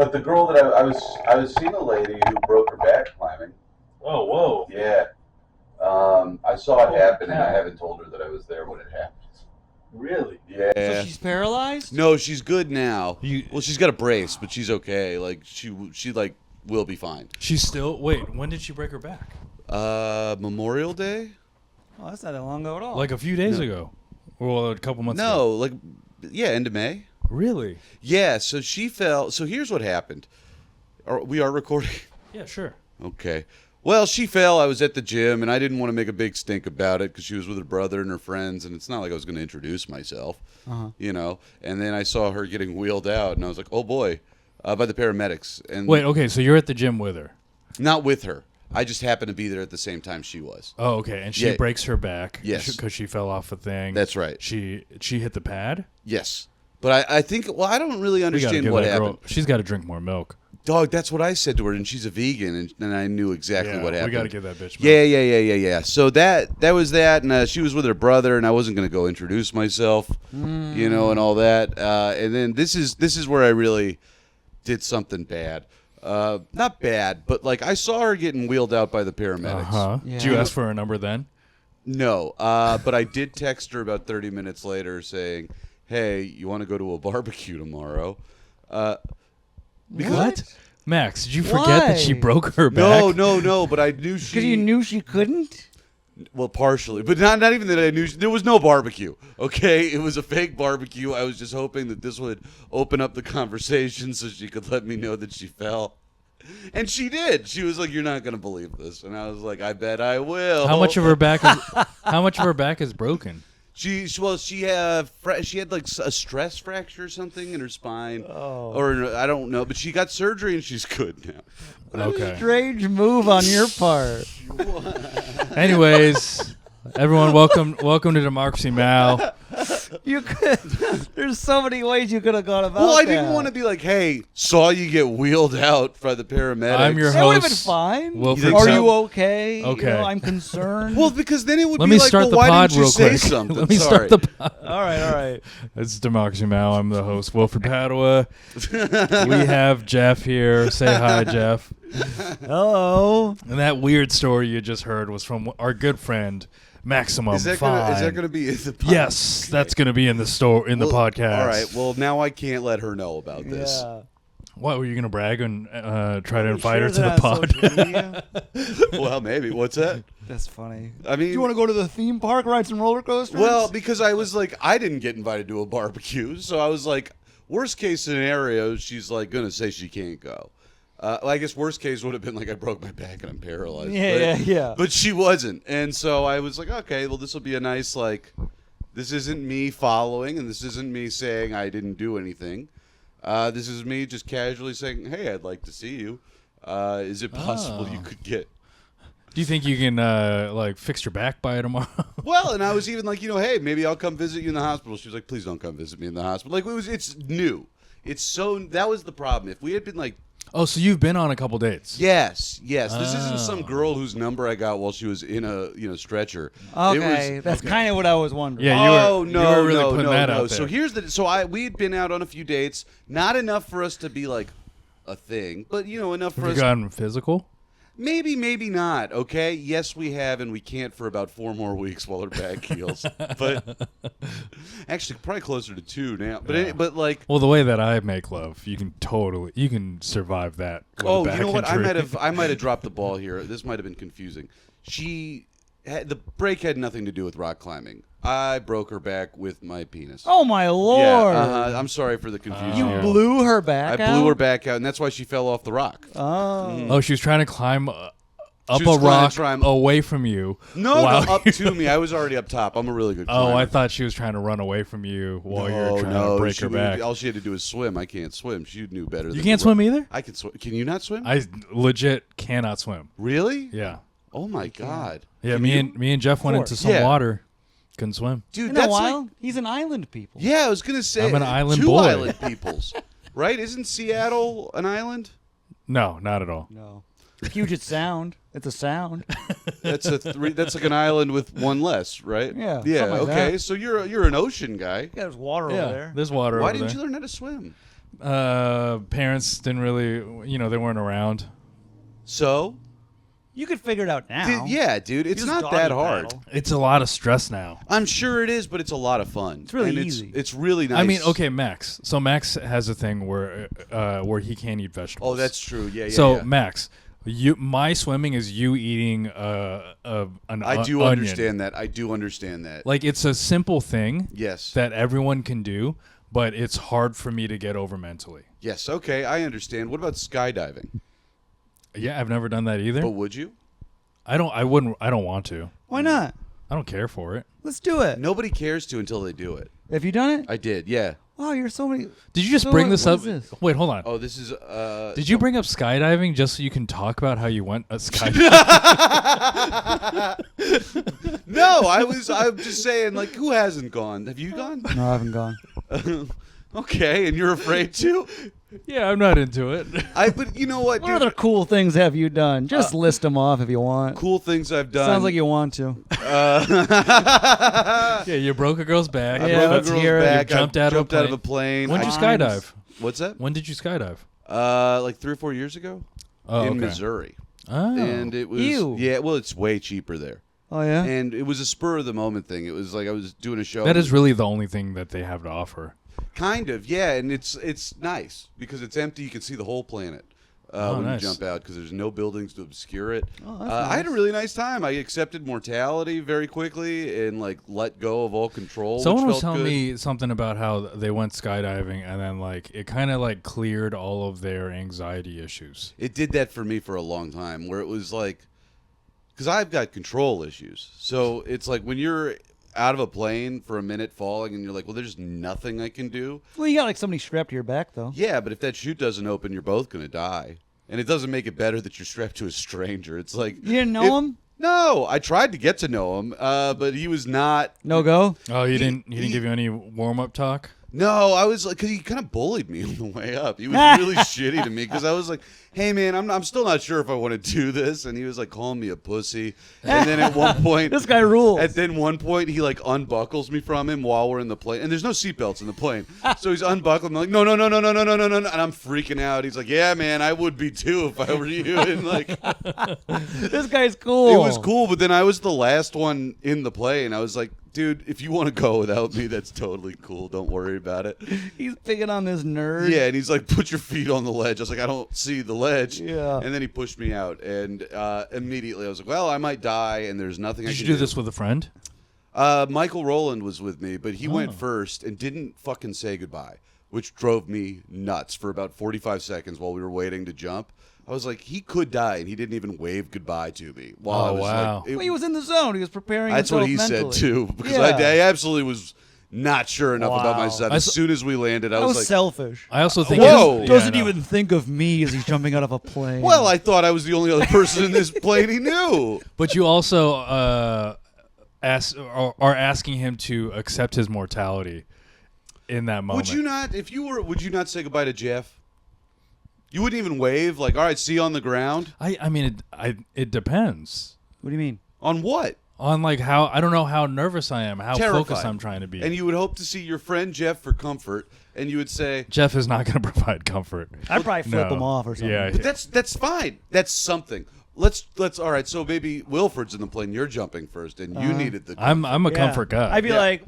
But the girl that I was seeing a lady who broke her back climbing. Oh, whoa. Yeah. I saw it happen, and cow. I haven't told her that I was there when it happened. Really? Yeah. So she's paralyzed? No, she's good now. Well, she's got a brace, but she's okay. Like she like will be fine. She's still. Wait, when did she break her back? Memorial Day? Oh, that's not that long ago at all. Like a few days ago. Well, a couple months ago. No, like end of May. Really? Yeah. So she fell. So here's what happened. We are recording. Yeah, sure. Okay. Well, she fell. I was at the gym, and I didn't want to make a big stink about it because she was with her brother and her friends, and it's not like I was going to introduce myself, you know. And then I saw her getting wheeled out, and I was like, oh, boy, by the paramedics. And Wait, okay, so you're at the gym with her. Not with her. I just happened to be there at the same time she was. Oh, okay, and she breaks her back. Yes. Because she fell off a thing. That's right. She hit the pad? Yes. But I think, well, I don't really understand what happened. She's got to drink more milk. Dog, that's what I said to her, and she's a vegan, and I knew exactly what happened. We got to give that bitch milk. Yeah. So that was that, and she was with her brother, and I wasn't going to go introduce myself, you know, and all that. And then this is where I really did something bad. Not bad, but like I saw her getting wheeled out by the paramedics. Uh-huh. Yeah. Did you ask for her number then? No, but I did text her about 30 minutes later saying, hey, you want to go to a barbecue tomorrow? What? Max, did you forget that she broke her back? No, but I knew she... Because you knew she couldn't? Well, partially. But not even that I knew... There was no barbecue, okay? It was a fake barbecue. I was just hoping that this would open up the conversation so she could let me know that she fell. And she did. She was like, you're not going to believe this. And I was like, I bet I will. How much of her back is broken? She had like a stress fracture or something in her spine, or I don't know, but she got surgery and she's good now. Okay. Strange move on your part. Anyways, everyone, welcome to Democracy Now. You could. There's so many ways you could have gone about. Well, I that. didn't want to be like, "Hey, saw you get wheeled out by the paramedics." I'm your That would have host. been fine. Wilfred. Are you okay? Okay. You know, I'm concerned. Well, because then it would Let be me like, start well, the why pod didn't you real say quick. something? Let me Sorry. start the pod. all right. It's Democracy Now. I'm the host, Wilfred Padua. We have Jeff here. Say hi, Jeff. Hello. And that weird story you just heard was from our good friend Maximum Is that Fine. gonna be in the podcast? Yes, that's gonna be in the the podcast. All right. Well, now I can't let her know about this. Yeah. What were you gonna brag and try to invite Share her to that the on pod? social media? Well, maybe. What's that? That's funny. I mean, Do you want to go to the theme park, ride some roller coasters? well, because I was like, I didn't get invited to a barbecue, so I was like, worst case scenario, she's like gonna say she can't go. Well, I guess worst case would have been like I broke my back and I'm paralyzed. Yeah. But she wasn't, and so I was like, okay, well, this will be a nice like. This isn't me following, and this isn't me saying I didn't do anything. This is me just casually saying, hey, I'd like to see you. Is it possible you could get? Do you think you can like fix your back by tomorrow? Well, and I was even like, hey, maybe I'll come visit you in the hospital. She was like, please don't come visit me in the hospital. Like it's new. That was the problem. If we had been like, Oh, so you've been on a couple dates? yes. This isn't some girl whose number I got while she was in a stretcher. Okay, that's kind of what I was wondering. Yeah, You were really putting that out there. So here's we had been out on a few dates, not enough for us to be like a thing, but enough for Have us. you gotten physical? Maybe not. Okay, yes, we have, and we can't for about 4 more weeks while our back heals. But actually, probably closer to 2 now. But but like, Well, the way that I make love, you can survive that. With a back you know what? injury. I might have dropped the ball here. This might have been confusing. The break had nothing to do with rock climbing. I broke her back with my penis. Oh my lord! Yeah, I'm sorry for the confusion. You here. blew her back I out? blew her back out, and that's why she fell off the rock. Oh. She was trying to climb up She was a trying rock to climb- away from you. No, while up to me. I was already up top. I'm a really good climber. Oh, I thought she was trying to run away from you while you were trying to break her back. All she had to do was swim. I can't swim. She knew better. You can't swim either? I can swim. Can you not swim? I legit cannot swim. Really? Yeah. Oh my god. Yeah, Can me and Jeff went into some Yeah. water. Couldn't swim. Dude, In a that's while, like. he's an island people. Yeah, I was gonna say. I'm an island 2 boy. island peoples, right? Isn't Seattle an island? No, not at all. No. Puget Sound. It's a sound. That's That's like an island with 1 less, right? Yeah, Yeah. something like Okay. that. So you're an ocean guy. There's water Yeah, over there. there's water Why over didn't there. you learn how to swim? Parents didn't really, they weren't around. So, You could figure it out now. dude, it's Use not doggy that hard. paddle. It's a lot of stress now. I'm sure it is, but it's a lot of fun. It's really and easy. It's really nice. I mean, okay, Max. So Max has a thing where he can't eat vegetables. Oh, that's true. Yeah. So Max, my swimming is you eating an I do onion. understand that. I do understand that. Like, it's a simple thing Yes. that everyone can do, but it's hard for me to get over mentally. Yes. Okay, I understand. What about skydiving? Yeah, I've never done that either. But would you? I don't want to. Why not? I don't care for it. Let's do it. Nobody cares to until they do it. Have you done it? I did. Yeah. Wow, you're so many. Did you just So bring what- this what up? is this? Wait, hold on. Oh, this is. Did you bring up skydiving just so you can talk about how you went skydiving? No, I'm just saying. Like, who hasn't gone? Have you gone? No, I haven't gone. Okay, and you're afraid to? Yeah, I'm not into it. But you know what? What dude? other cool things have you done? Just list them off if you want. Cool things I've done. Sounds like you want to. Yeah, you broke a girl's back. I Yeah, broke a let's girl's hear it. back. You jumped I out of a jumped out of plane. a plane. When did you Times. skydive? What's that? When did you skydive? Like 3 or 4 years ago Oh, in okay. Missouri. Oh. And it was Ew. yeah, well, it's way cheaper there. Oh yeah. And it was a spur of the moment thing. It was like I was doing a show. That is really the only thing that they have to offer. Kind of, yeah, and it's nice because it's empty. You can see the whole planet when nice. you jump out because there's no buildings to obscure it. Oh, that's I had a nice. really nice time. I accepted mortality very quickly and like let go of all control. Someone which was felt telling good. me something about how they went skydiving and then it kind of cleared all of their anxiety issues. It did that for me for a long time, where it was like, because I've got control issues. So it's like when you're out of a plane for a minute falling and you're like, well, there's nothing I can do. Well, you got like somebody strapped to your back though. Yeah, but if that chute doesn't open, you're both going to die. And it doesn't make it better that you're strapped to a stranger. It's like... You didn't know him? No, I tried to get to know him, but he was not... No go. Oh, he didn't he- give you any warm-up talk? No, I was like, because he kind of bullied me on the way up. He was really shitty to me because I was like, hey, man, I'm still not sure if I want to do this. And he was like calling me a pussy. And then at one point... This guy rules. At then one point, he like unbuckles me from him while we're in the plane. And there's no seatbelts in the plane. So he's unbuckling. I'm like, no. And I'm freaking out. He's like, yeah, man, I would be too if I were you. And like... This guy's cool. It was cool, but then I was the last one in the plane. I was like, dude, if you want to go without me, that's totally cool. Don't worry about it. He's picking on this nerd. Yeah, and he's like, put your feet on the ledge. I was like, I don't see the ledge. Yeah. And then he pushed me out, and immediately I was like, well, I might die, and there's nothing I Did can you do this with a friend? Michael Rowland was with me, but he went first and didn't fucking say goodbye, which drove me nuts for about 45 seconds while we were waiting to jump. I was like, he could die, and he didn't even wave goodbye to me. While Oh, I was wow. like, it- Well, he was in the zone. He was preparing that's himself what he mentally. said too, because Yeah. I absolutely was not sure enough about Wow. myself. I As s- soon as we landed, I That was was like, selfish. I also think... Whoa! Doesn't I know. even think of me as he's jumping out of a plane. well, I thought I was the only other person in this plane he knew. But you also are asking him to accept his mortality in that moment. Would you not, if you were, would you not say goodbye to Jeff? You wouldn't even wave, like, all right, see you on the ground? I mean, it depends What do you mean? On what? on how I don't know how nervous I am, how Terrified. focused I'm trying to be. And you would hope to see your friend Jeff for comfort, and you would say, Jeff is not going to provide comfort. I'd probably flip No. him off or something. Yeah, but that's fine. That's something. Let's all right, so maybe Wilfred's in the plane, you're jumping first, and you needed the I'm a Yeah. comfort guy. I'd be Yeah. like,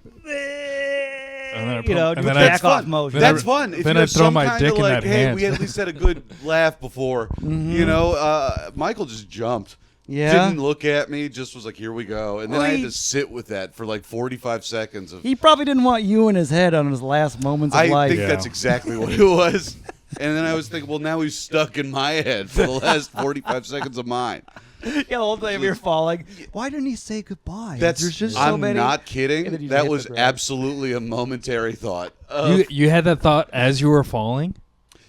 And then I you put- know, and do then a I- jack off motion. then I- That's fun. If then you I have throw some my kind dick of in like, that hey, hand. we at least had a good laugh before. You know, Michael just jumped. Yeah. Didn't look at me, just was like, here we go. And then Well, I had he- to sit with that for like 45 seconds of He probably didn't want you in his head on his last moments of I life. think Yeah. that's exactly what it was. And then I was thinking, well, now he's stuck in my head for the last 45 seconds of mine. Yeah, the whole time you're falling. Why didn't he say goodbye? That's There's just so I'm many. not And then kidding. you That hit was the ground. absolutely a momentary thought. of- you had that thought as you were falling.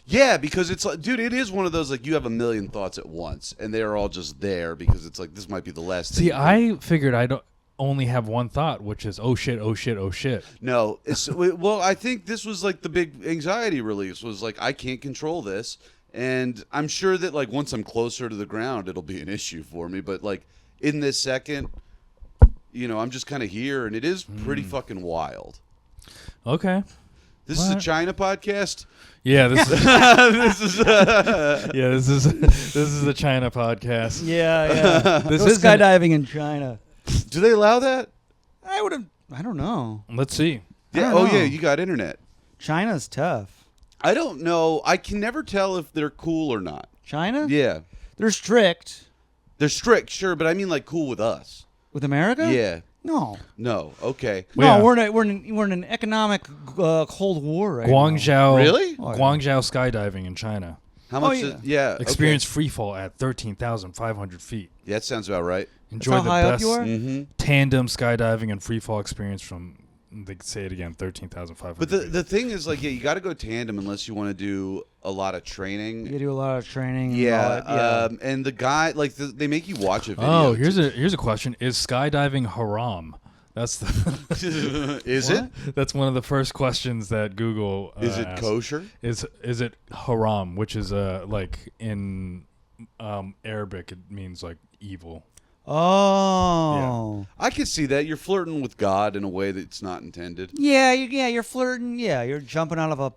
yeah, because it's like, dude, it is one of those like you have a million thoughts at once, and they are all just there because it's like this might be the last. See, thing. I figured I don't only have one thought, which is oh shit, oh shit, oh shit. No, it's well. I think this was like the big anxiety release was like I can't control this, and I'm sure that like once I'm closer to the ground, it'll be an issue for me. But like in this second, you know, I'm just kind of here, and it is pretty fucking wild. Okay. This is a What? China podcast. Yeah, this is This is. yeah, this is the China podcast. Yeah. This Go isn't- skydiving in China. Do they allow that? I would have. I don't know. Let's see. I Yeah. don't Oh know. yeah, you got internet. China's tough. I don't know. I can never tell if they're cool or not. China? Yeah, They're strict. they're strict, sure, but I mean like cool with us. With America? Yeah. No. No. Okay. Well, No, yeah. we're in an economic Cold War right now. Guangzhou. Really? Oh, yeah. Guangzhou skydiving in China. How much? yeah. Yeah. Experience free fall at 13,500 feet. Okay. Yeah, that sounds about right. Enjoy how the high up best you are? Mm-hmm. tandem skydiving and free fall experience from. They say it again, 13,500. But the thing is, like, yeah, you got to go tandem unless you want to do a lot of training. You do a lot of training. And all Yeah, that, and the guy, like, they make you watch a video. Oh, here's a question: is skydiving haram? That's the. Is it? That's one of the first questions that Google. Is it asked. kosher? Is it haram, which is like in Arabic it means like evil. Oh. I could see that. You're flirting with God in a way that's not intended. Yeah, you're flirting. Yeah, you're jumping out of a.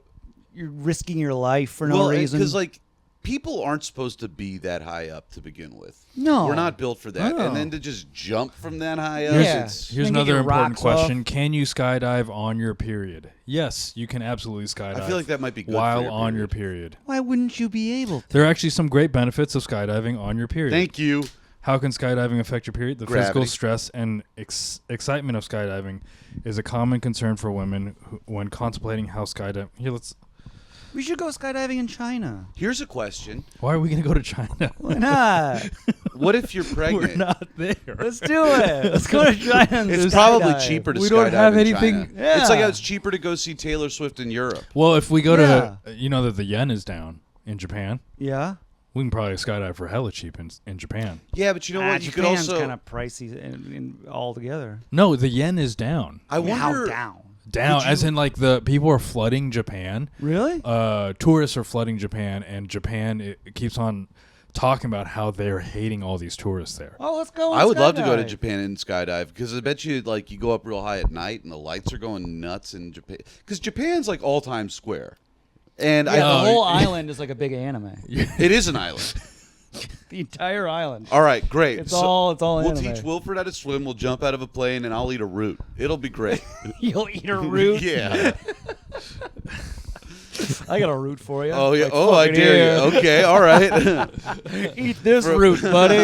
You're risking your life for no well, reason. because like people aren't supposed to be that high up to begin with. No. We're not built for that. No. And then to just jump from that high up, Yeah. it's Here's Then get another your important rocks question: off. can you skydive on your period? Yes, you can absolutely skydive. I feel like that might be good for while your on period. your period. Why wouldn't you be able to? There are actually some great benefits of skydiving on your period. Thank you. How can skydiving affect your period? The Gravity. physical stress and excitement of skydiving is a common concern for women when contemplating how skydiving. Here, We should go skydiving in China. Here's a question. why are we going to go to China? Why not? What if you're We're pregnant? not there. Let's do it. Let's go to China. And It's do probably skydive. cheaper to We skydive don't have in anything- China. Yeah. It's like how it's cheaper to go see Taylor Swift in Europe. Well, if we go Yeah. to, you know that the yen is down in Japan, Yeah. we can probably skydive for hella cheap in Japan. Yeah, but you know what? You could Japan's also. kind of pricey in altogether. No, the yen is down. I wonder. How down? Down, Could as you- in like the people are flooding Japan. Really? Tourists are flooding Japan, and Japan it keeps on talking about how they're hating all these tourists there. Oh, let's go. I would love to go to skydive. Japan and skydive because I bet you like you go up real high at night and the lights are going nuts in Japan because Japan's like all Times Square, and Yeah, No, the whole y- island is like a big anime. it is an island. The entire island. All right, great. It's all We'll anime. teach Wilfred how to swim. We'll jump out of a plane and I'll eat a root. It'll be great. You'll eat a root. Yeah. I got a root for you. Oh yeah. Like, Oh, I fucking dare here. you. Okay. All right. Eat this root, buddy.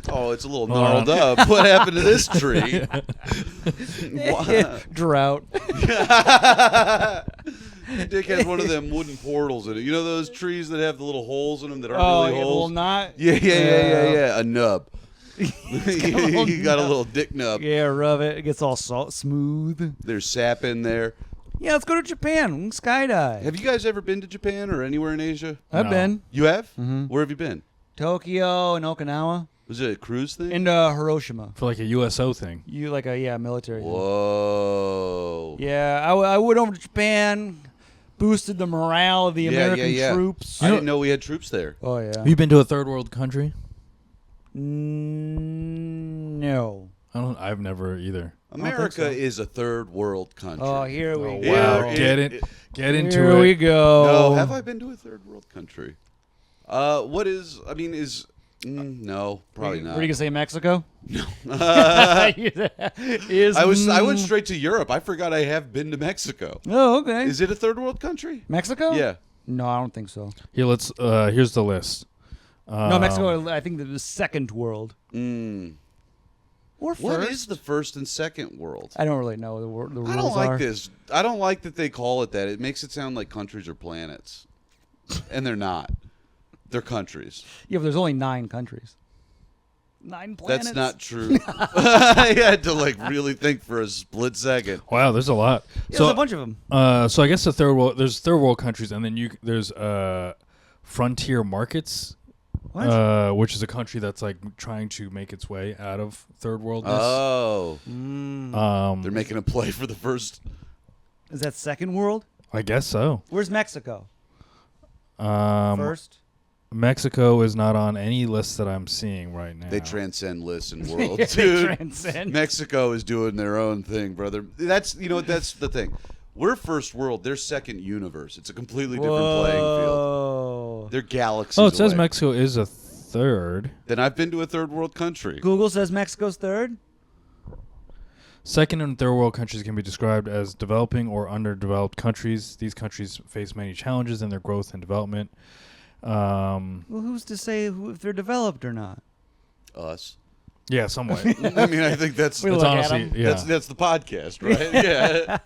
Oh, it's a little gnarled up. What happened to this tree? Drought. Dick has one of them wooden portals in it. You know those trees that have the little holes in them that aren't Oh, really yeah, holes? well, not. Yeah. A nub. You got a little dick nub. Yeah, rub it. It gets all smooth. There's sap in there. Yeah, let's go to Japan. We can skydive. Have you guys ever been to Japan or anywhere in Asia? I've No. been You have? Mhm. Where have you been? Tokyo and Okinawa Was it a cruise thing? and Hiroshima. For like a USO thing. You like a military. thing. Whoa. Yeah, I went over to Japan, boosted the morale of the American troops. I didn't know we had troops there. Oh yeah. Have you been to a third world country? No. I've never either. America so. is a third world country. Oh, here we Oh, go. wow. Here Get into Here we it. go. No, have I been to a third world country? What is? I mean, no, probably Were not. you gonna say Mexico? I Is I went straight to Europe. I forgot I have been to Mexico. Oh, okay. Is it a third world country? Mexico? Yeah. No, I don't think so. Here, here's the list. No, Mexico. I think the second world or first. What is the first and second world? I don't really know the rules. I don't like are. this. I don't like that they call it that. It makes it sound like countries are planets, and they're not. They're countries. Yeah, but there's only 9 countries. 9 planets. That's not true. I had to really think for a split second. Wow, there's a lot. Yeah, So, there's a bunch of them. so I guess there's third world countries, and then there's frontier markets, What? which is a country that's like trying to make its way out of third worldness. Oh, they're making a play for the first. Is that second world? I guess so. Where's Mexico? Um, First. Mexico is not on any list that I'm seeing right now. They transcend lists and worlds, They dude. transcend. Mexico is doing their own thing, brother. That's the thing. We're first world. They're second universe. It's a completely different playing field. They're galaxies. Oh, it says away. Mexico is a third. Then I've been to a third world country. Google says Mexico's third. Second and third world countries can be described as developing or underdeveloped countries. These countries face many challenges in their growth and development. Well, who's to say if they're developed or not? Us. Yeah, somewhat. I mean, I think that's We It's look at honestly, 'em. yeah. that's the podcast, right? Yeah.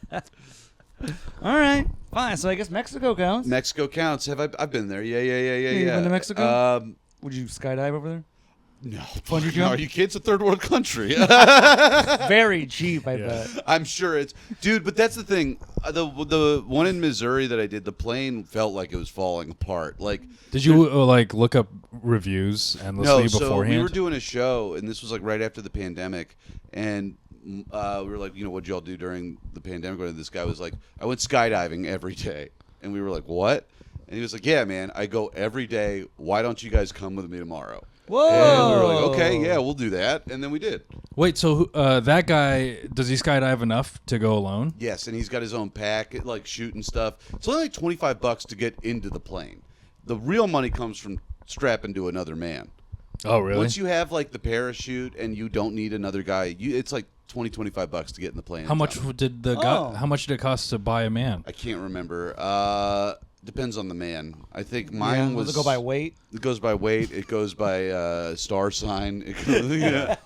All right, fine. So I guess Mexico counts. Mexico counts. I've been there. Yeah. You've been to Mexico? Um, Would you skydive over there? no. Bungee No, jump? are you kidding? It's a third world country. Very cheap, I Yeah. bet. I'm sure it's, dude. But that's the thing. The one in Missouri that I did, the plane felt like it was falling apart. Like, Did you like look up reviews endlessly no, so beforehand? we were doing a show, and this was like right after the pandemic, and we were like, what'd y'all do during the pandemic? And this guy was like, I went skydiving every day, and we were like, what? And he was like, yeah, man, I go every day. Why don't you guys come with me tomorrow? Whoa! And we were like, okay, yeah, we'll do that, and then we did. Wait, so that guy, does he skydive enough to go alone? Yes, and he's got his own pack, like shooting stuff. It's only like $25 to get into the plane. The real money comes from strapping to another man. Oh, really? Once you have like the parachute and you don't need another guy, it's like $25 to get in the plane. How much did the guy? Oh. How much did it cost to buy a man? I can't remember. Depends on the man. I think mine was. Does it go by weight? It goes by weight. It goes by star sign. It goes, yeah.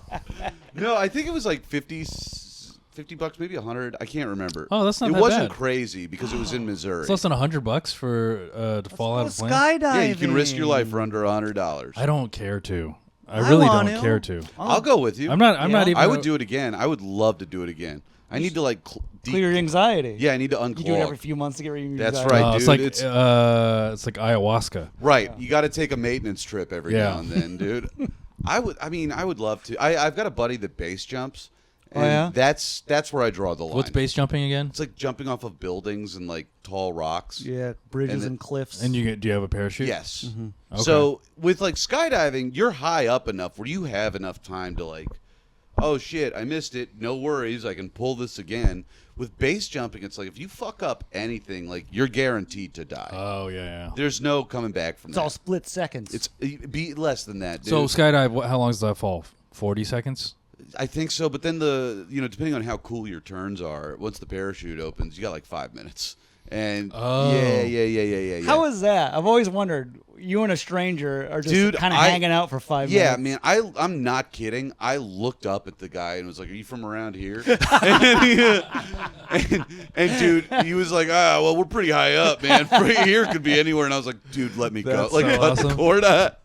No, I think it was like $50, maybe 100. I can't remember. Oh, that's not It that wasn't bad. crazy because it was in Missouri. It's less than $100 for to fall out of a plane. Skydiving. Yeah, you can risk your life for under $100. I don't care to. I really want don't to. care to. I'll go with you. I'm not Yeah. even. I would do it again. I would love to do it again. I need to like Clear your anxiety. Yeah, I need to unclog. You do it every few months to get rid of your That's anxiety. right. It's dude, like it's like ayahuasca. Right. You got to take a maintenance trip every Yeah. now and then, dude. I would love to. I've got a buddy that base jumps. And Oh, yeah? That's where I draw the line. What's base jumping again? It's like jumping off of buildings and like tall rocks. Yeah, bridges And and cliffs. And do you have a parachute? Yes. Okay. So with like skydiving, you're high up enough where you have enough time to like, oh shit, I missed it. No worries, I can pull this again. With base jumping, it's like if you fuck up anything, like you're guaranteed to die. Oh yeah. There's no coming back from it's that. all split seconds. It's be less than that, dude. So skydive. How long does that fall? 40 seconds. I think so, but then depending on how cool your turns are, once the parachute opens, you got like 5 minutes. And Oh. yeah. How is that? I've always wondered. You and a stranger are just Dude, kind of I- hanging out for 5 Yeah, minutes. man, I'm not kidding. I looked up at the guy and was like, "Are you from around here?" and dude, he was like, well, we're pretty high up, man. Free here could be anywhere." And I was like, "Dude, let me go." That's Like, so cut the awesome. cord. But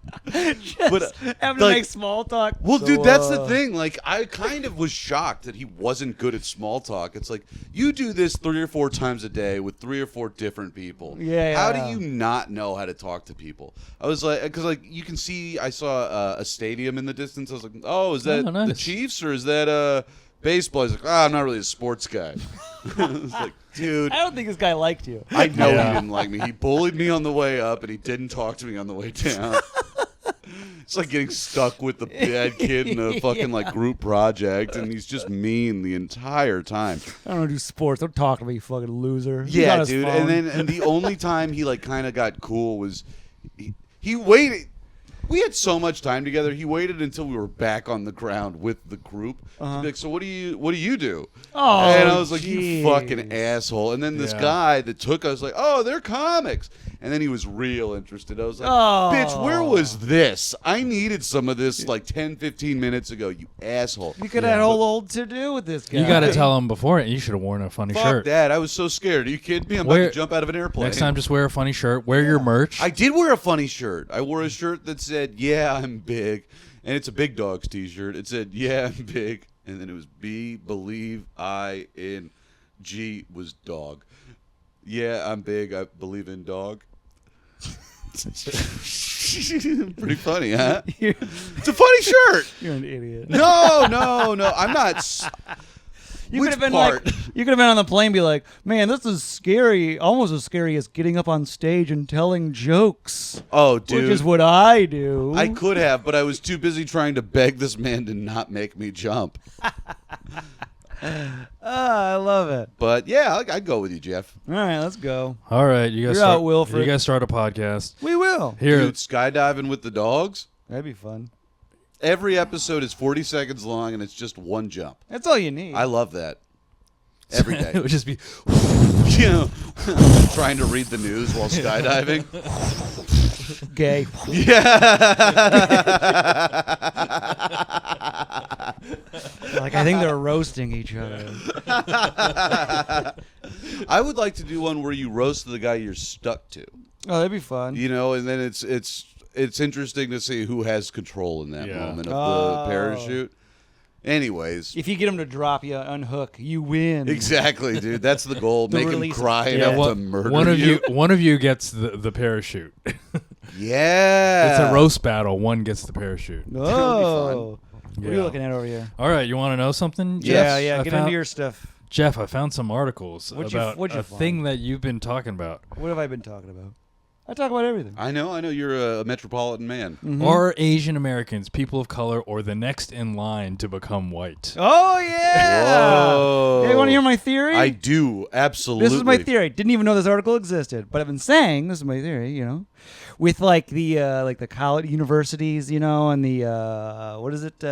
Having to like- make small talk. Well, So, dude, that's the thing. Like, I kind of was shocked that he wasn't good at small talk. It's like you do this 3 or 4 times a day with 3 or 4 different people. Yeah, How yeah. do you not know how to talk to people? I was like, because like you can see, I saw a stadium in the distance. I was like, oh, is that Oh, nice. the Chiefs or is that baseball? He's like, I'm not really a sports guy. I was like, dude. I don't think this guy liked you. I know Yeah. he didn't like me. He bullied me on the way up, and he didn't talk to me on the way down. It's like getting stuck with the bad kid in a fucking like group project, and he's just mean the entire time. I don't do sports. Don't talk to me, you fucking loser. He's on Yeah, his dude. phone. And the only time he like kind of got cool was he waited. We had so much time together. He waited until we were back on the ground with the group. To be like, so what do you do? Oh, and I was like, you jeez. fucking asshole. And then this Yeah. guy that took us like, oh, they're comics. And then he was real interested. I was like, Oh. bitch, where was this? I needed some of this like 10, 15 minutes ago, you asshole. You could have had a whole old to do with this guy. You got to tell him before. You should have worn a funny Fuck shirt. that. I was so scared. Are you kidding me? I'm about Where- to jump out of an airplane. Next time, just wear a funny shirt. Wear your merch. I did wear a funny shirt. I wore a shirt that said, yeah, I'm big. And it's a Big Dogs t-shirt. It said, yeah, I'm big. And then it was B, believe, I, in, G was dog. Yeah, I'm big. I believe in dog. Pretty funny, huh? You're, It's a funny shirt. you're an idiot. No. I'm not. You Which could have been part? like, you could have been on the plane, and be like, man, this is scary, almost as scary as getting up on stage and telling jokes, Oh, dude. which is what I do. I could have, but I was too busy trying to beg this man to not make me jump. I love it. But yeah, I'd go with you, Jeff. All right, let's go. All right, you guys You're start. out, Wilfred. You guys start a podcast We will. here. Dude, skydiving with the dogs. That'd be fun. Every episode is 40 seconds long, and it's just one jump. That's all you need. I love that. Every day. It would just be. You know, trying to read the news while skydiving. Gay. Like, I think they're roasting each other. I would like to do one where you roast the guy you're stuck to. Oh, that'd be fun. You know, and then it's interesting to see who has control in that Yeah. moment of Oh. the parachute. Anyways, If you get them to drop you, unhook, you win. exactly, dude. That's the goal. The Make him release of cry death. enough to one, murder one of you. One of you gets the parachute. Yeah, It's a roast battle. One gets the parachute. Oh. What are you Yeah. looking at over here? All right, you want to know something? Yeah, Jeff? yeah. I Get found, into your stuff. Jeff, I found some articles What'd you- about what'd you a find? thing that you've been talking about. What have I been talking about? I talk about everything. I know. You're a metropolitan man. Mhm. Are Asian Americans, people of color, or the next in line to become white? Oh, yeah. Whoa. Hey, you want to hear my theory? I do absolutely. This is my theory. Didn't even know this article existed, but I've been saying this is my theory. You know, with like the college universities, you know, and the what is it?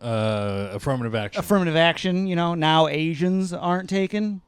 Affirmative action. Affirmative action. You know, now Asians aren't taken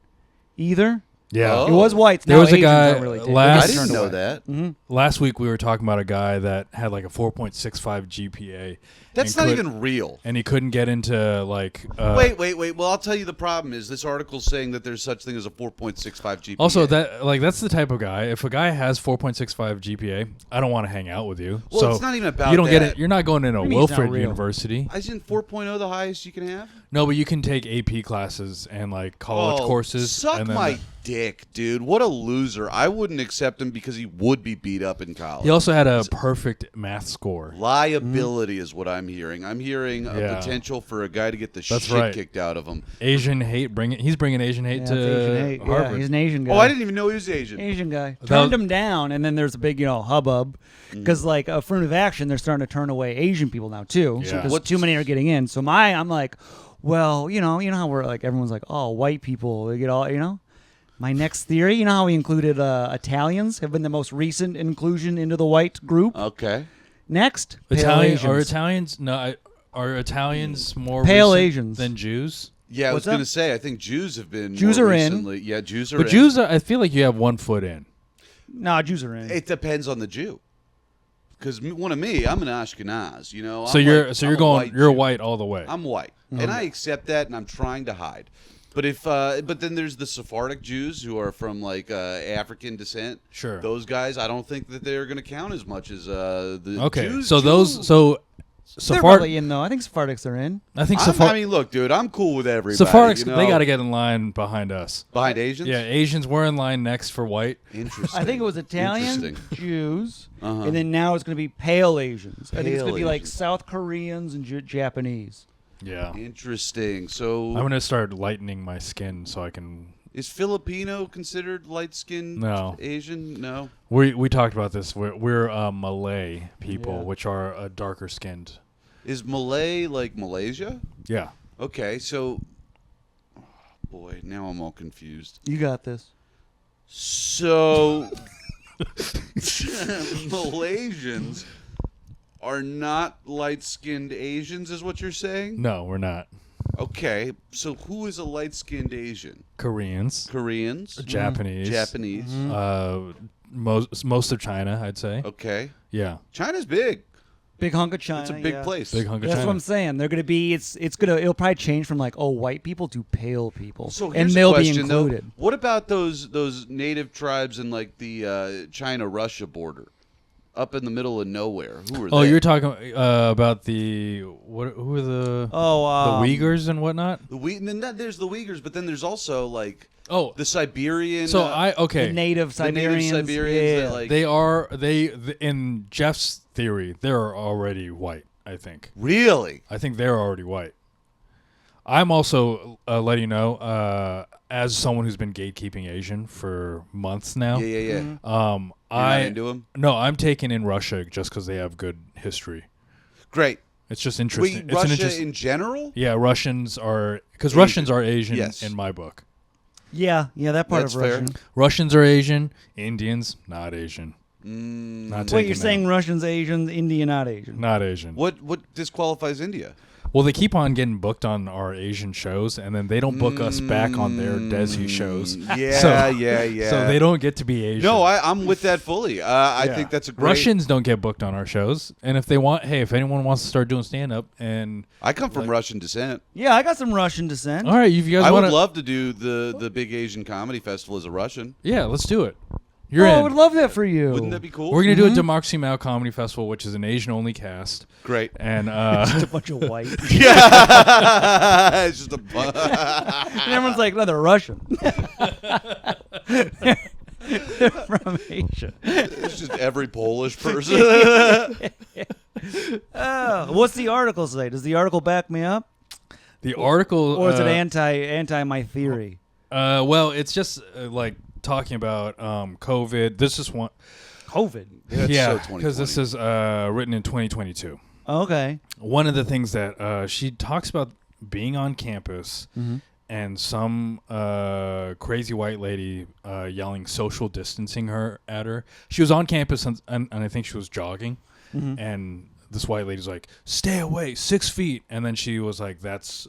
either. Yeah. Oh. It was whites. There now was a Asians guy aren't really taken. last- They I get didn't turned know away. that. Mhm. Last week we were talking about a guy that had like a 4.65 GPA. That's and not could- even real. And he couldn't get into like. Wait. Well, I'll tell you the problem is this article's saying that there's such thing as a 4.65 GPA. Also, that's the type of guy. If a guy has 4.65 GPA, I don't want to hang out with you. Well, so it's not even about you don't get that. it. You're not going into What do you mean it's not Wilfred real? University. Isn't 4.0 the highest you can have? No, but you can take AP classes and like college courses. Suck and then my dick, dude. What a loser. I wouldn't accept him because he would be beat up in college. He also had a perfect math score. Liability is what I'm hearing. I'm hearing Yeah. a potential for a guy to get the That's shit right. kicked out of him. Asian hate. He's bringing Asian hate Yeah, to it's Asian hate. Yeah, Harvard. he's an Asian guy. Oh, I didn't even know he was Asian. Asian guy That turned was- him down, and then there's a big, hubbub because like affirmative action, they're starting to turn away Asian people now too, Yeah. because too many are getting in. So I'm like, well, you know how we're like everyone's like, oh, white people, they get all, My next theory, you know how we included Italians have been the most recent inclusion into the white group. Okay. Next, pale Italians? Asians. No, are Italians more Pale recent Asians. than Jews? Yeah, I What's was going to up? say, I think Jews have been Jews more are in. recently. Yeah, Jews are But in. Jews, I feel like you have 1 foot in. Nah, Jews are in. It depends on the Jew. Because one of me, I'm an Ashkenaz, you know. So I'm you're I'm a going white you're Jew. white all the way. I'm white, and I accept that, and I'm trying to hide. But but then there's the Sephardic Jews who are from like African descent. Sure. Those guys, I don't think that they're going to count as much as the Okay, Jews. so do. They're Sephard. probably in though. I think Sephardics are in. I think I mean, look, dude, I'm cool with everybody. Sephardics. you know? They got to get in line behind us. behind Asians. Yeah, Asians were in line next for white. Interesting. I think it was Italians, Interesting. Jews, Uh-huh. and then now it's going to be pale Asians. I think it's Pale going to be like Asians. South Koreans and Japanese. Yeah, Interesting. So I'm gonna start lightening my skin so I can. is Filipino considered light-skinned No. Asian? No. We talked about this. We're Malay people, Yeah. which are darker skinned. Is Malay like Malaysia? Yeah. Okay, so oh, boy, now I'm all confused. You got this. So Malaysians are not light-skinned Asians, is what you're saying? No, we're not. Okay, so who is a light-skinned Asian? Koreans, Koreans, Japanese, Japanese. most of China, I'd say. Okay, Yeah, China's big. Big hunk of China. It's a big yeah. place. big hunk of That's China. what I'm saying. They're gonna be. It'll probably change from like white people to pale people, So and here's they'll a be question, though. included. What about those native tribes in like the China-Russia border, up in the middle of nowhere? Who are Oh, they? you're talking about the what? Who are the Oh, the Uyghurs and whatnot? and then there's the Uyghurs, but then there's also like Oh, the Siberian. so the native the native Siberians. Siberians yeah. that like they in Jeff's theory, they're already white. I think. really. I think they're already white. I'm also letting you know, as someone who's been gatekeeping Asian for months now. Yeah. Mm-hmm. You're not into 'em? No, I'm taking in Russia just because they have good history. Great. It's just interesting. Wait, It's Russia an interest- in general? Yeah, Russians are because Asian. Russians are Asian Yes. in my book. Yeah, that part That's of fair. Russian. Russians are Asian. Indians not Asian. Mm. Not Wait, taking you're them. saying Russians, Asians, India, not Asian? Not Asian. What disqualifies India? Well, they keep on getting booked on our Asian shows, and then they don't book us back on their Desi shows. Yeah, So- yeah. So they don't get to be Asian. No, I'm with that fully. I Yeah. think that's a great. Russians don't get booked on our shows, and if they want, hey, if anyone wants to start doing stand up, and I come from Russian descent. Yeah, I got some Russian descent. all right, if you guys I want would to, love to do the big Asian comedy festival as a Russian. yeah, let's do it. You're I in. would love that for you. Wouldn't that be cool? We're gonna do a Democracy Now! Comedy Festival, which is an Asian only cast, Great. and Just a bunch of white. Yeah, it's just a. And everyone's like, no, they're Russian. They're from Asia. It's just every Polish person. Oh, what's the article say? Does the article back me up, the article, or is it anti my theory? well, it's just like talking about COVID. This is one, COVID. That's yeah, so because this 2020. is written in 2022. Okay. One of the things that she talks about being on campus and some crazy white lady yelling social distancing at her. She was on campus and I think she was jogging, and this white lady's like, "Stay away, 6 feet," and then she was like, "That's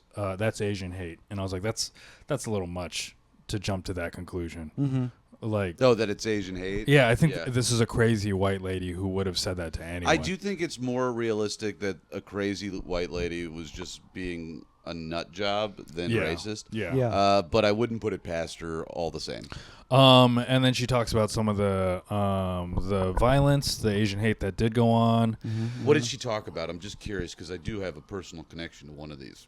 Asian hate," and I was like, "That's a little much to jump to that conclusion." Like, Oh, that it's Asian hate. yeah, I think Yeah. this is a crazy white lady who would have said that to anyone. I do think it's more realistic that a crazy white lady was just being a nut job than racist. Yeah. Yeah. But I wouldn't put it past her all the same. And then she talks about some of the violence, the Asian hate that did go on. What did she talk about? I'm just curious because I do have a personal connection to one of these.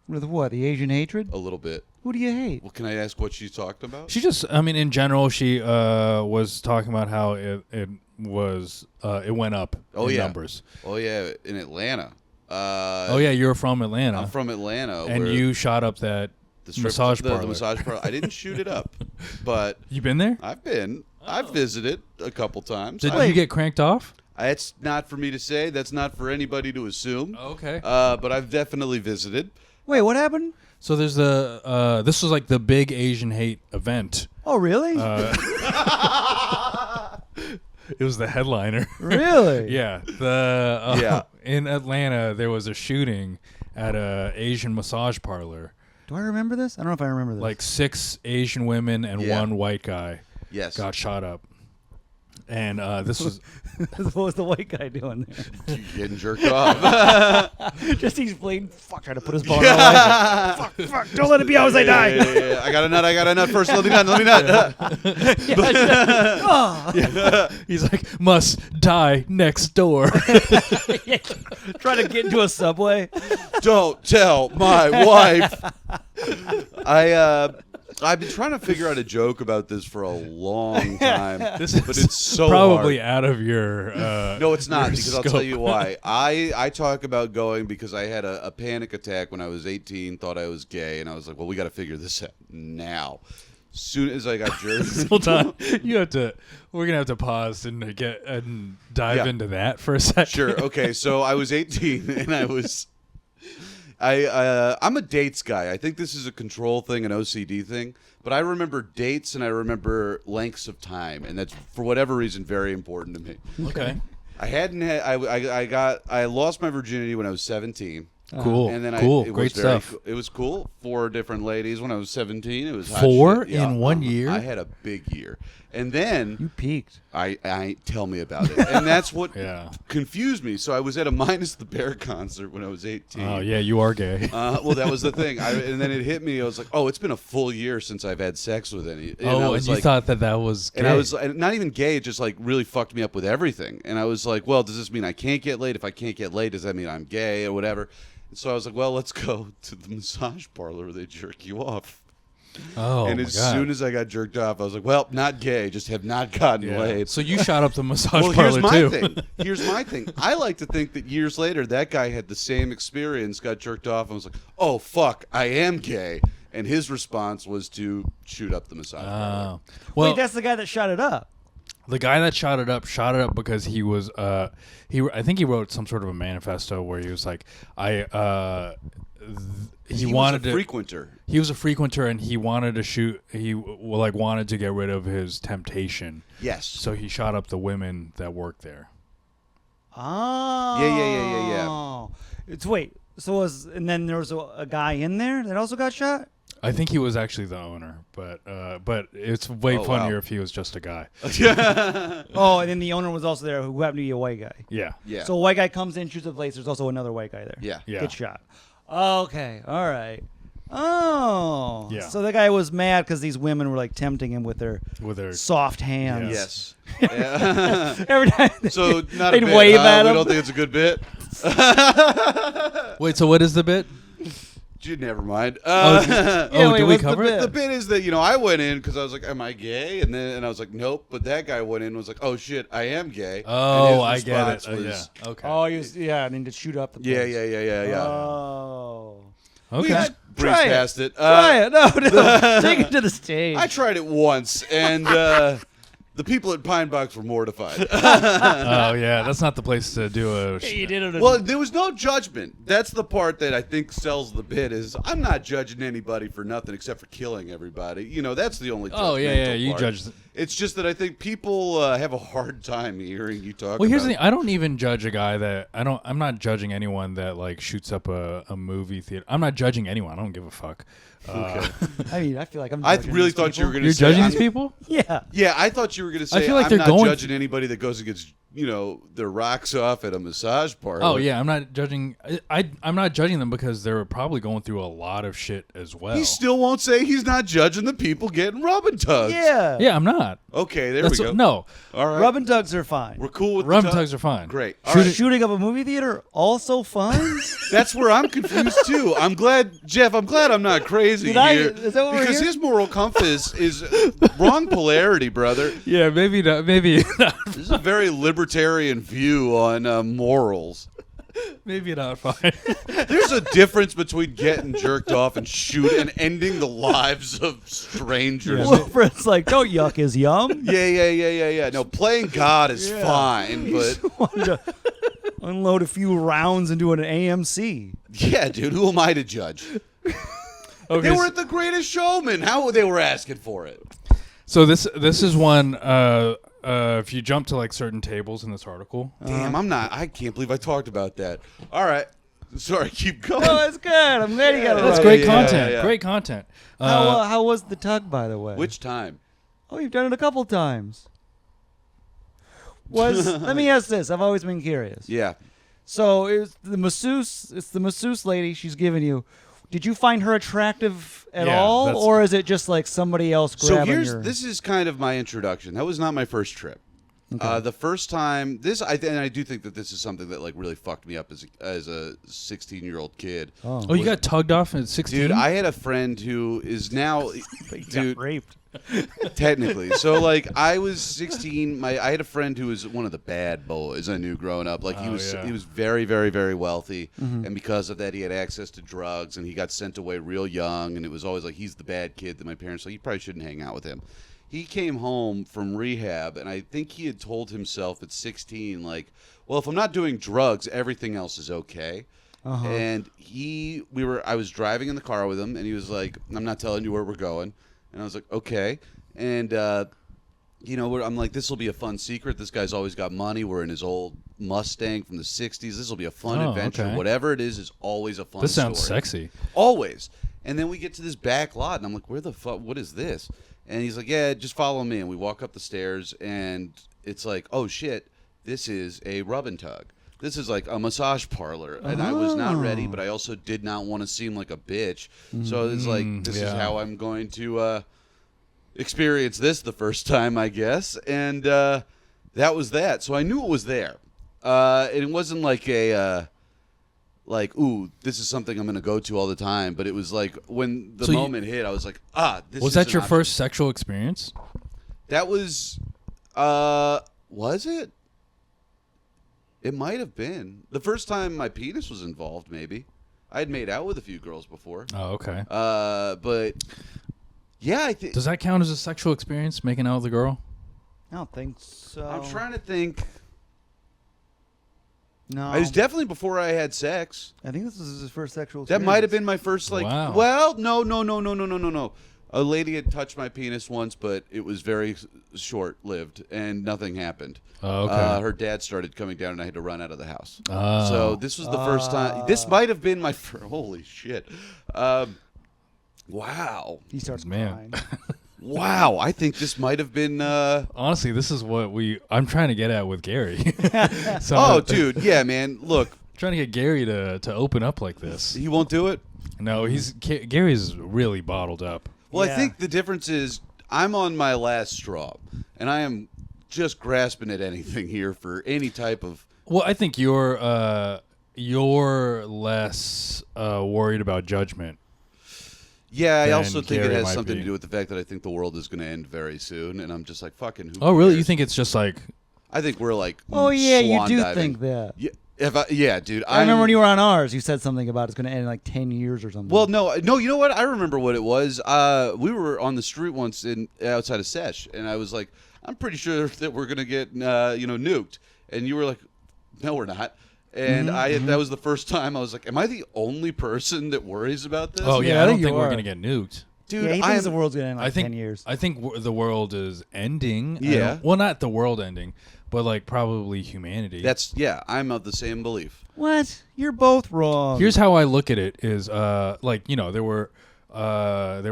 With what? The Asian hatred? A little bit. Who do you hate? Well, can I ask what she talked about? She just, I mean, in general, she was talking about how it went up in numbers. Oh, yeah, in Atlanta. Oh yeah, you're from Atlanta, I'm from Atlanta. and where you shot up that the strip, massage the parlor. massage parlor. I didn't shoot it up, but You been there? I've been. I've visited a couple times. Did you get cranked off? It's not for me to say. That's not for anybody to assume. Okay. But I've definitely visited. Wait, what happened? So there's this was like the big Asian hate event. Oh, really? It was the headliner. Really? Yeah. In Atlanta, there was a shooting at a Asian massage parlor. Do I remember this? I don't know if I remember this. Like 6 Asian women and Yeah. 1 white guy Yes. got shot up. And this was what was the white guy doing there? Getting jerked off. Just he's playing. Fuck, trying to put his ball out. Fuck, don't let it be out as I die. Yeah. I got a nut first. Let me nut. he's like, must die next door. Trying to get into a subway. Don't tell my wife. I've been trying to figure out a joke about this for a long time, but it's so probably hard. out of your No, it's not, your because I'll scope. tell you why. I talk about going because I had a panic attack when I was 18, thought I was gay, and I was like, well, we got to figure this out now. Soon as I got jerked. Hold on, we're gonna have to pause and dive Yeah. into that for a second. Sure. Okay. So I was 18, and I'm a dates guy. I think this is a control thing, an OCD thing. But I remember dates and I remember lengths of time, and that's for whatever reason very important to me. Okay. I lost my virginity when I was 17. Cool. And then cool. it Great was very stuff. It was cool. 4 different ladies when I was 17. It was hot 4 shit. Yeah, in 1 year? I had a big year. And then You peaked. I tell me about it. And that's what Yeah. confused me. So I was at a Minus the Bear concert when I was 18. Oh yeah, you are gay. Well, that was the thing. And then it hit me. I was like, oh, it's been a full year since I've had sex with any. And I and was you like, thought that was gay. and I was not even gay. It just like really fucked me up with everything. And I was like, well, does this mean I can't get laid? If I can't get laid, does that mean I'm gay or whatever? And so I was like, well, let's go to the massage parlor where they jerk you off. oh And my as God. soon as I got jerked off, I was like, well, not gay, just have not gotten Yeah. laid. So you shot up the massage Well, parlor here's my too. thing. Here's my thing. I like to think that years later, that guy had the same experience, got jerked off, and was like, oh, fuck, I am gay. And his response was to shoot up the massage parlor. Well, Wait, that's the guy that shot it up. The guy that shot it up because he was I think he wrote some sort of a manifesto where he was like he wanted was a to frequenter. He was a frequenter and he wanted to shoot. He wanted to get rid of his temptation. Yes. So he shot up the women that worked there. Oh. Yeah. It's and then there was a guy in there that also got shot? I think he was actually the owner, but it's way funnier if he was just a guy. Oh, and then the owner was also there, who happened to be a white guy. Yeah. Yeah. So a white guy comes in, shoots a place. There's also another white guy there. Yeah. Yeah. Gets shot. Okay. All right. Oh. Yeah. So the guy was mad because these women were like tempting him with their soft hands. Yes. Yeah. Every time So not they'd a bit. wave at We him. don't think it's a good bit. Wait, so what is the bit? Never mind. wait, do we what's cover the it? bit? The bit is that I went in because I was like, "Am I gay?" And I was like, "Nope." But that guy went in and was like, "Oh shit, I am gay." Oh, I and his get it. response was- Yeah. Okay. Oh, he was, and then to shoot up the place. Yeah. Oh. Okay. Breeze Try it. past it. Try it. No. Take it to the stage. I tried it once, and the people at Pine Box were mortified. Oh yeah, that's not the place to do a. You did it. Well, there was no judgment. That's the part that I think sells the bit. Is I'm not judging anybody for nothing except for killing everybody. That's the only. Oh yeah, judgmental you part. judge. It's just that I think people have a hard time hearing you talk. Well, here's the about thing. I don't even judge a guy that I'm not judging anyone that like shoots up a movie theater. I'm not judging anyone. I don't give a fuck. I mean, I feel like I'm. I judging really these thought you were people. going to You're say. judging I'm- these people? Yeah. Yeah, I thought you were going to say. feel like I'm they're not going judging anybody that goes and gets their rocks off at a massage parlor. Oh yeah, I'm not judging. I'm not judging them because they're probably going through a lot of shit as well. He still won't say he's not judging the people getting rub and tugs. Yeah. Yeah, I'm not. Okay, there That's we go. No, All right. Rub and tugs are fine. We're cool with rub the and tugs are fine. Great. All Shooting, right. shooting up a movie theater also fun? That's where I'm confused too. I'm glad, Jeff. I'm glad I'm not crazy here Is that what we're because here? his moral compass is wrong polarity, brother. Yeah, maybe not. Maybe not. This is a very libertarian view on morals. Maybe not fine. There's a difference between getting jerked off and ending the lives of strangers. Yeah. Wilfred's like, don't yuck his yum. Yeah. No, playing God is fine, but Wanted to unload a few rounds into an AMC. yeah, dude, who am I to judge? Okay, They were at the Greatest Showman. How they were asking for it? so this is one. If you jump to like certain tables in this article, Damn, I can't believe I talked about that. All right. Sorry, keep going. Oh, that's good. I'm glad you got it that's right. great yeah, content. yeah. Great content. How was the tug, by the way? Which time? Oh, you've done it a couple times. Let me ask this. I've always been curious. Yeah. So it's the masseuse lady she's giving you. Did you find her attractive at Yeah, all, that's- or is it just like somebody else So grabbing your? this is kind of my introduction. That was not my first trip. The first time, I do think that this is something that like really fucked me up as a 16-year-old kid. Oh, you got tugged off at 16? Dude, I had a friend who is now, dude, got raped. technically. So like, I was 16. I had a friend who was one of the bad boys I knew growing up. Like he was very, very, very wealthy, and because of that, he had access to drugs, and he got sent away real young. And it was always like he's the bad kid that my parents like. You probably shouldn't hang out with him. He came home from rehab, and I think he had told himself at 16, like, well, if I'm not doing drugs, everything else is okay. And I was driving in the car with him, and he was like, I'm not telling you where we're going. And I was like, okay. And, I'm like, this will be a fun secret. This guy's always got money. We're in his old Mustang from the 60s. This will be a fun adventure. Okay. Whatever it is always a fun This sounds story. sexy. Always. And then we get to this back lot, and I'm like, where the fuck, what is this? And he's like, yeah, just follow me. And we walk up the stairs, and it's like, oh, shit, this is a rub and tug. This is like a massage parlor. And I was not ready, but I also did not want to seem like a bitch. So it's like, this is how I'm going to experience this the first time, I guess. And that was that. So I knew it was there. And it wasn't like ooh, this is something I'm going to go to all the time. But it was like when the moment hit, I was like, this Was is that an your option. first sexual experience? That was it? It might have been. The first time my penis was involved, maybe. I had made out with a few girls before. Oh, okay. But yeah, I think. Does that count as a sexual experience, making out with a girl? I don't think so. I'm trying to think. No. It was definitely before I had sex. I think this was his first sexual That experience. might have been my first, like, Wow. well, no. A lady had touched my penis once, but it was very short-lived, and nothing happened. Oh, okay. Her dad started coming down, and I had to run out of the house. Oh. So this was the first time. This might have been my holy shit. Wow. He starts Man. crying. Wow. I think this might have been... Honestly, this is what I'm trying to get at with Garri. So Oh, dude. Yeah, man. Look, trying to get Garri to open up like this. he won't do it. No, Gary's really bottled up. Well, Yeah. I think the difference is I'm on my last straw, and I am just grasping at anything here for any type of... Well, I think you're less worried about judgment. Yeah, I than also think it Garri has might something be. to do with the fact that I think the world is going to end very soon, and I'm just like, fucking who Oh, really? You cares? think it's just like... I think we're like Oh, yeah, you swan do diving. think that. Yeah, dude. I remember when you were on ours, you said something about it's going to end in like 10 years or something. Well, no, you know what? I remember what it was. We were on the street once outside of Sesh, and I was like, I'm pretty sure that we're gonna get nuked, and you were like, no, we're not. And that was the first time I was like, am I the only person that worries about this? Oh, yeah, Yeah, I I don't think think you we're are. going to get nuked. dude, yeah, he I thinks am, the world's going to end in like 10 years. I think the world is ending. Yeah. Well, not the world ending, but like probably humanity. I'm of the same belief. What? You're both wrong. Here's how I look at it: is there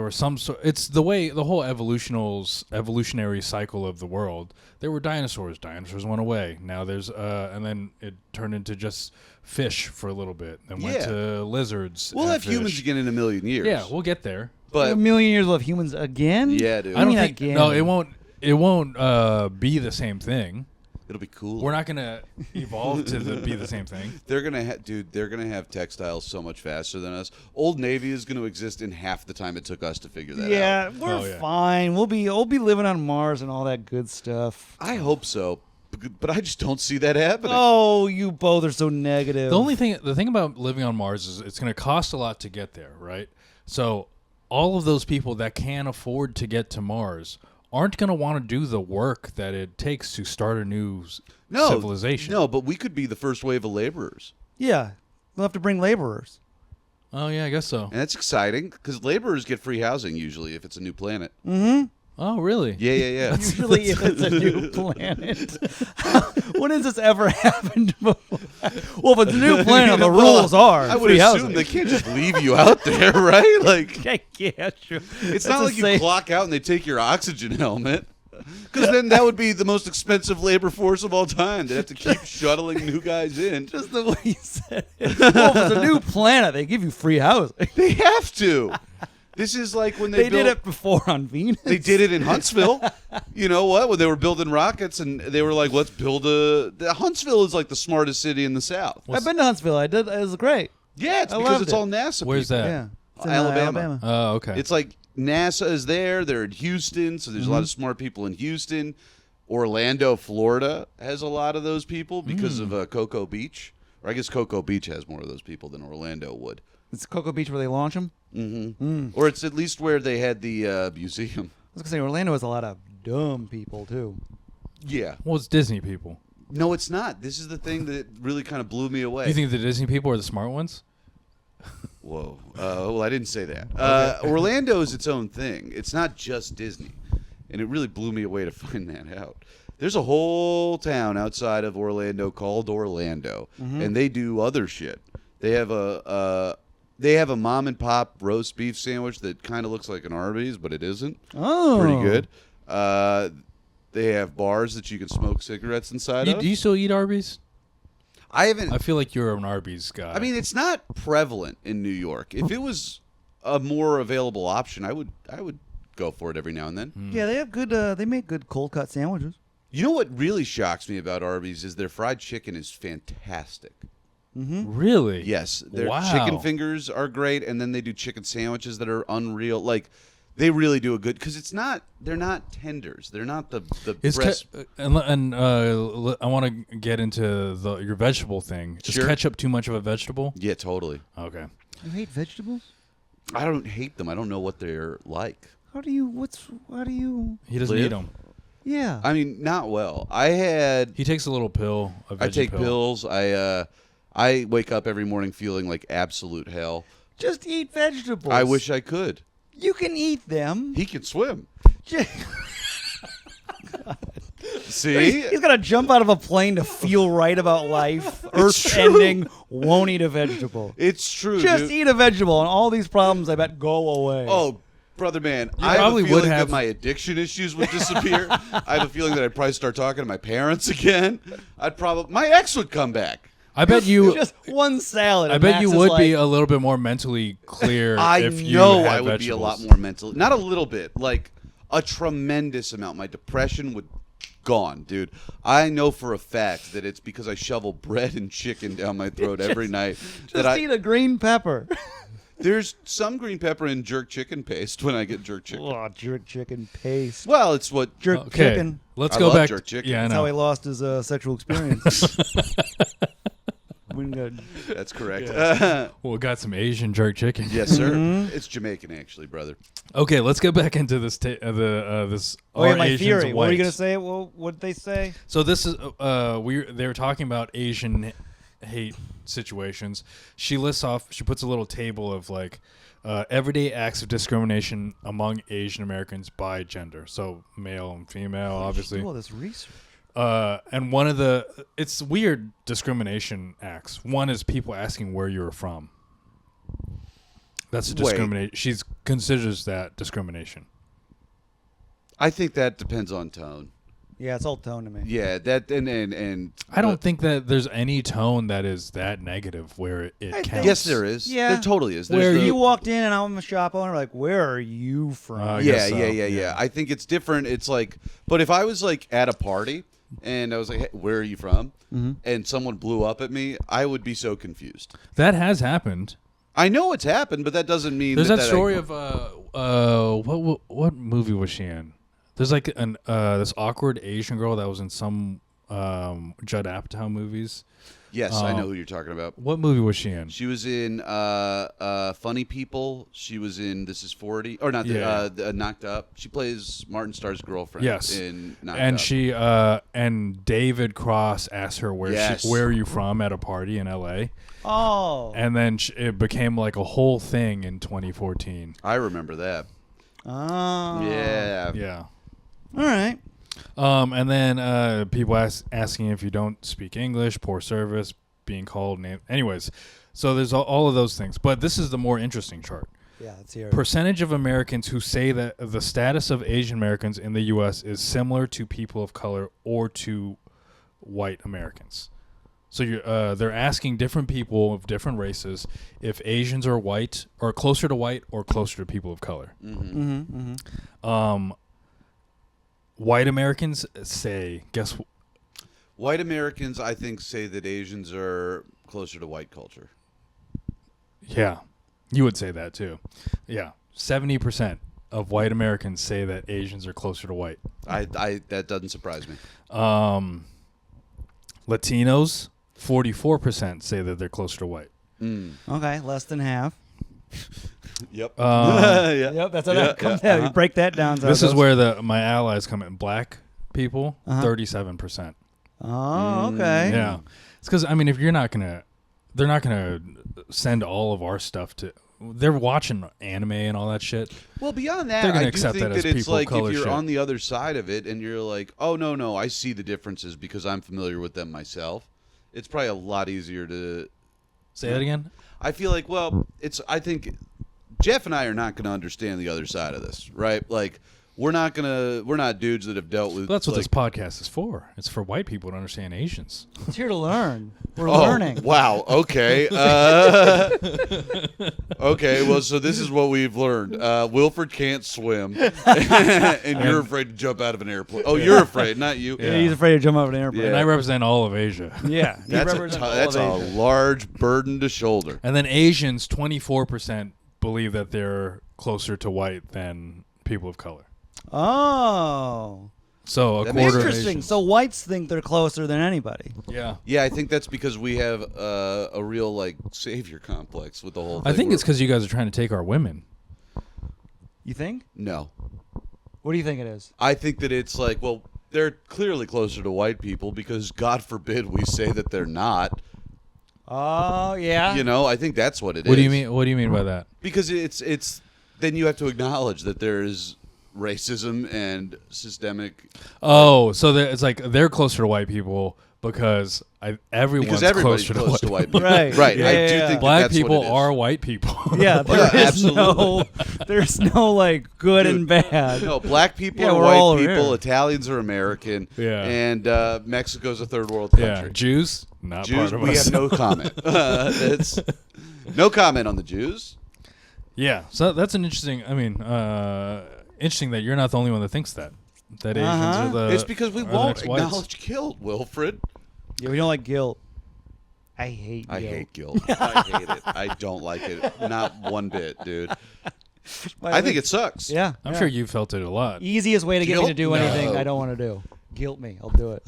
were some sort. It's the way the whole evolutionary cycle of the world. There were dinosaurs. Dinosaurs went away. Now there's and then it turned into just fish for a little bit. Then went Yeah. to lizards. We'll and have humans fish. again in a million years. Yeah, we'll get there. but a million years we'll have humans again? yeah, dude, I don't mean think. again. No, it won't. It won't be the same thing. it'll be cool. We're not gonna evolve to be the same thing. They're gonna they're gonna have textiles so much faster than us. Old Navy is gonna exist in half the time it took us to figure that out. Yeah, we're Oh, yeah. fine. We'll be living on Mars and all that good stuff. I hope so, but I just don't see that happening. Oh, you both are so negative. The thing about living on Mars is it's going to cost a lot to get there, right? So all of those people that can afford to get to Mars aren't going to want to do the work that it takes to start a new civilization. No, but we could be the first wave of laborers, Yeah, we'll have to bring laborers. Oh yeah, I guess so. and that's exciting because laborers get free housing usually if it's a new planet. Oh really? Yeah. Usually, if it's a new planet. When has this ever happened before? Well, if it's a new planet, the rules are I would free assume housing. they can't just leave you out there, right? Like, Yeah, sure. it's That's not the like you same- clock out and they take your oxygen helmet. Because then that would be the most expensive labor force of all time. They'd have to keep shuttling new guys in. Just the way you said it. Well, if it's a new planet, they give you free housing. They have to. This is like when They built, did it before on Venus. They did it in Huntsville. You know what? When they were building rockets and they were like, let's build Huntsville is like the smartest city in the South. I've been to Huntsville. I did. It was great. Yeah, it's I because loved it's it. all NASA. Where's people. that? Yeah. It's in, Alabama. Oh okay. It's like NASA is there. They're in Houston, so there's a lot of smart people in Houston. Orlando, Florida has a lot of those people because of Cocoa Beach. Or I guess Cocoa Beach has more of those people than Orlando would. It's Cocoa Beach where they launch them. Or it's at least where they had the museum. I was gonna say Orlando has a lot of dumb people too. Yeah. well, it's Disney people. No, it's not. This is the thing that really kind of blew me away. You think the Disney people are the smart ones? Whoa. Well, I didn't say that. Orlando is its own thing. It's not just Disney. And it really blew me away to find that out. There's a whole town outside of Orlando called Orlando, and they do other shit. They have a mom and pop roast beef sandwich that kind of looks like an Arby's, but it isn't. Oh, Pretty good. They have bars that you can smoke cigarettes inside of. Do you still eat Arby's? I haven't. I feel like you're an Arby's guy. I mean, it's not prevalent in New York. If it was a more available option, I would go for it every now and then. Yeah, they have good. They make good cold cut sandwiches. You know what really shocks me about Arby's is their fried chicken is fantastic. really? Yes, their Wow. chicken fingers are great, and then they do chicken sandwiches that are unreal. Like, they really do a good because they're not tenders. They're not the Is breast. I want to get into your vegetable thing. Is Sure. ketchup too much of a vegetable? Yeah, totally. Okay. You hate vegetables? I don't hate them. I don't know what they're like. How do you? How do you? He doesn't Live? eat them. Yeah. I mean, not well. I He takes a little pill. take pills. I wake up every morning feeling like absolute hell. Just eat vegetables. I wish I could. You can eat them. He can swim. Just- See? He's got to jump out of a plane to feel right about life. Earth true. ending, won't eat a vegetable. It's true, Just dude. eat a vegetable, and all these problems, I bet, go away. Oh, brother man, You I have probably a would feeling have- that my addiction issues would disappear. I have a feeling that I'd probably start talking to my parents again. My ex would come back. I bet you. Just one salad. I and bet Max you is would like, be a little bit more mentally clear. I if you know had I would be a lot vegetables. more mentally, not a little bit, like a tremendous amount. My depression would gone, dude. I know for a fact that it's because I shovel bread and chicken down my throat every night. Just eat a green pepper. There's some green pepper in jerk chicken paste when I get jerk chicken. Oh, jerk chicken paste. Well, it's what Jerk Okay, chicken. let's I go love back. jerk chicken. Yeah, I That's how he know. lost his sexual experience. That's correct. Well, we got some Asian jerk chicken. Yes, sir. Mm-hmm. It's Jamaican, actually, brother. Okay, let's get back into this. This. Oh, yeah, are my Asians theory. What were you white? going to say? Well, what did they say? So this is they were talking about Asian hate situations. She lists off. She puts a little table of like everyday acts of discrimination among Asian Americans by gender. So male and female, obviously. Do all this research. And one of it's weird discrimination acts. One is people asking where you're from. That's a Wait. discrimination. She considers that discrimination. I think that depends on tone. Yeah, it's all tone to me. Yeah, that and I don't think that there's any tone that is that negative where it think- counts. Yes, there is. Yeah. There totally is. Where There's You the- walked in and I'm a shop owner, like, where are you from? I Yeah, guess so, yeah. yeah. I think it's different. It's like, but if I was like at a party and I was like, hey, where are you from? Mm-hmm. And someone blew up at me, I would be so confused. That has happened. I know it's happened, but that doesn't mean There's that story I, of what movie was she in? There's like this awkward Asian girl that was in some Judd Apatow movies. Yes, I know who you're talking about. What movie was she in? She was in Funny People. She was in This Is 40, or not? Yeah. Knocked Up. She plays Martin Starr's girlfriend. Yes. in Knocked And Up. she and David Cross asked her Yes. where are you from at a party in L.A. Oh. And then it became like a whole thing in 2014. I remember that. Oh. Yeah. Yeah. All right. And then people asking if you don't speak English, poor service, being called name. Anyways, so there's all of those things. But this is the more interesting chart. Yeah, let's hear it. Percentage of Americans who say that the status of Asian Americans in the U.S. is similar to people of color or to white Americans. So they're asking different people of different races if Asians are white or closer to white or closer to people of color. Mm-hmm, mm-hmm. White Americans say, White Americans, I think, say that Asians are closer to white culture. Yeah, you would say that too. Yeah, 70% of white Americans say that Asians are closer to white. I that doesn't surprise me. Latinos, 44% say that they're closer to white. Okay, less than half. Yep. Yeah. Yep, that's how that comes out. You break that down. This is where my allies come in. Black people, Uh-huh. 37%. Oh, okay. Yeah, it's because if they're not gonna send all of our stuff to. They're watching anime and all that shit. Well, beyond that, They're gonna I do accept think that as that it's people of like color if you're shit. on the other side of it and you're like, oh no, I see the differences because I'm familiar with them myself. It's probably a lot easier to Say that again. I feel like, I think Jeff and I are not going to understand the other side of this, right? Like, we're not dudes that have dealt with. Well, that's what like, this podcast is for. It's for white people to understand Asians. It's here to learn. We're Oh, learning. wow. Okay. Okay. Well, so this is what we've learned. Wilfred can't swim, and you're afraid to jump out of an airplane. Oh, you're afraid, not you. Yeah, he's afraid to jump out of an airplane. And I represent all of Asia. Yeah. he That's represents all of a Asia. large burden to shoulder. And then Asians, 24% believe that they're closer to white than people of color. Oh. So a That quarter makes of Interesting. Asians. So whites think they're closer than anybody. Yeah. Yeah, I think that's because we have a real savior complex with the whole thing. I think it's because you guys are trying to take our women. You think? no. What do you think it is? I think that it's like, well, they're clearly closer to white people because God forbid we say that they're not. Oh yeah. You know, I think that's what it is. What do you mean? What do you mean by that? Because it's then you have to acknowledge that there is racism and systemic. Oh, so it's like they're closer to white people because everyone's everybody's closer to white people. Right. Right. Yeah, I yeah, do yeah. think Black that's people what it is. are white people. Yeah, absolutely. there's no like good Dude, and bad. No, black people Yeah, are we're all white people. here. Italians are American. Yeah. And Mexico's a third world Yeah, country. Jews not Jews, part of we us. have no comment. It's no comment on the Jews. Yeah, so that's an interesting. I mean, interesting that you're not the only one that thinks that. That Asians are the. It's because we are the won't next whites. acknowledge guilt, Wilfred. Yeah, we don't like guilt. I hate guilt. I hate guilt. I hate it. I don't like it. Not one bit, dude. I think it sucks. Yeah. I'm yeah. sure you felt it a lot. Easiest way to get me to Guilt? do anything No. I don't want to do. Guilt me. I'll do it.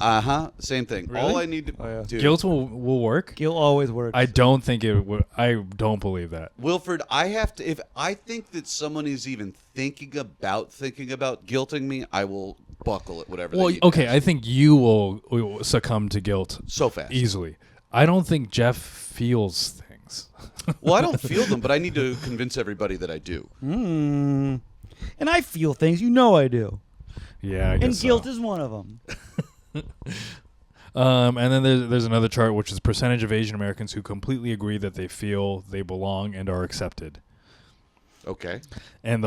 Same thing. Really? All I need to Oh, yeah. dude, Guilt will work. Guilt always works. I don't think it would. I don't believe that. Wilfred, I have to. If I think that someone is even thinking about guilting me, I will buckle it. Whatever. Well, they need okay, to I think you will succumb to guilt so fast. easily. I don't think Jeff feels things. Well, I don't feel them, but I need to convince everybody that I do. And I feel things. You know I do. Yeah, I guess And guilt so. is one of them. And then there's another chart which is percentage of Asian Americans who completely agree that they feel they belong and are accepted. Okay. And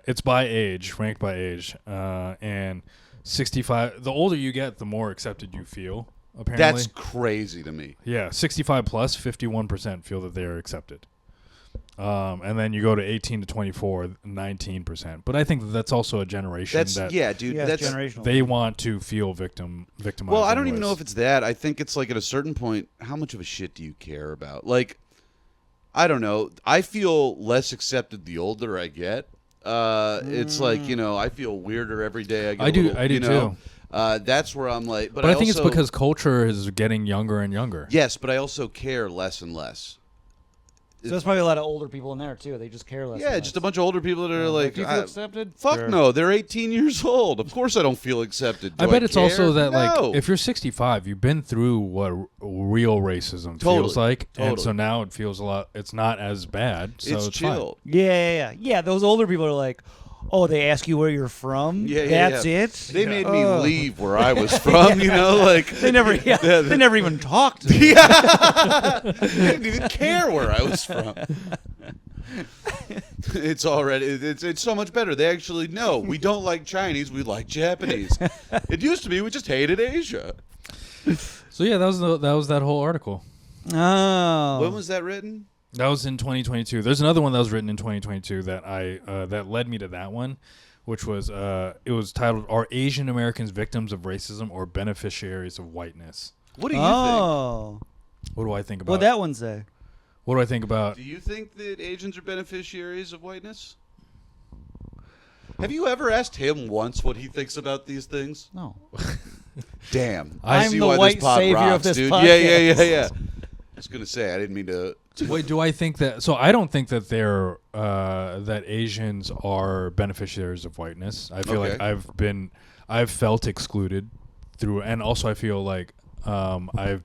it's by age, ranked by age, and 65. The older you get, the more accepted you feel. Apparently, That's crazy to me. yeah. 65 plus, 51% feel that they are accepted. And then you go to 18 to 24, 19%. But I think that's also a generation That's that dude. Yeah, That's it's generational. they want to feel victimized. well, I don't in even know ways. if it's that. I think it's like at a certain point, how much of a shit do you care about? Like, I don't know. I feel less accepted the older I get. It's like, I feel weirder every day. I do you know, too. That's where I'm like, But I think it's because culture is getting younger and younger. yes, but I also care less and less. So there's probably a lot of older people in there too. They just care less. Yeah, and just less. a bunch of older people that are like, do you feel accepted? fuck Sure. no, they're 18 years old. Of course I don't feel accepted. Do I bet it's care? also that No. like if you're 65, you've been through what real racism Totally. feels like, and Totally. so now it feels a lot. It's not as bad. So it's it's fine. chill. Yeah. Those older people are like, oh, they ask you where you're from. Yeah, That's yeah. it. They made me Oh. leave where I was from, like They never. Yeah, they never even talked to me. they didn't even care where I was from. It's so much better. They actually know we don't like Chinese, we like Japanese. It used to be we just hated Asia. So yeah, that was that whole article. Oh. When was that written? That was in 2022. There's another one that was written in 2022 that that led me to that one, which was it was titled "Are Asian Americans Victims of Racism or Beneficiaries of Whiteness?" What do you think? Oh. What do I think about? What'd that one say? What do I think about? Do you think that Asians are beneficiaries of whiteness? Have you ever asked him once what he thinks about these things? No. Damn. I'm see the why white this pod savior of rocks, this dude. podcast. Yeah. I was gonna say I didn't mean to. Wait, do I think that? So I don't think that they're that Asians are beneficiaries of whiteness. I feel like Okay. I've felt excluded through, and also I feel like I've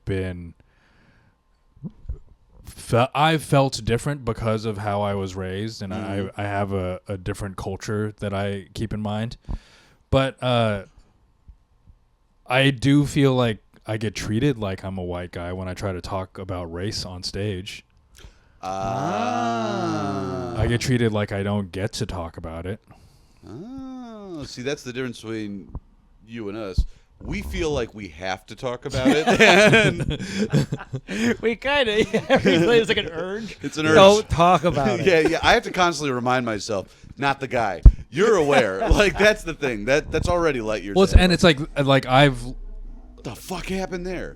felt different because of how I was raised, and I have a different culture that I keep in mind. But I do feel like I get treated like I'm a white guy when I try to talk about race on stage. I get treated like I don't get to talk about it. Oh, see, that's the difference between you and us. We feel like we have to talk about it. We kind of. It's like an urge. It's an urge. Don't talk about it. Yeah. I have to constantly remind myself, not the guy. You're aware. Like that's the thing. That's already light years. Well, it's, ahead. and it's like I've. What the fuck happened there?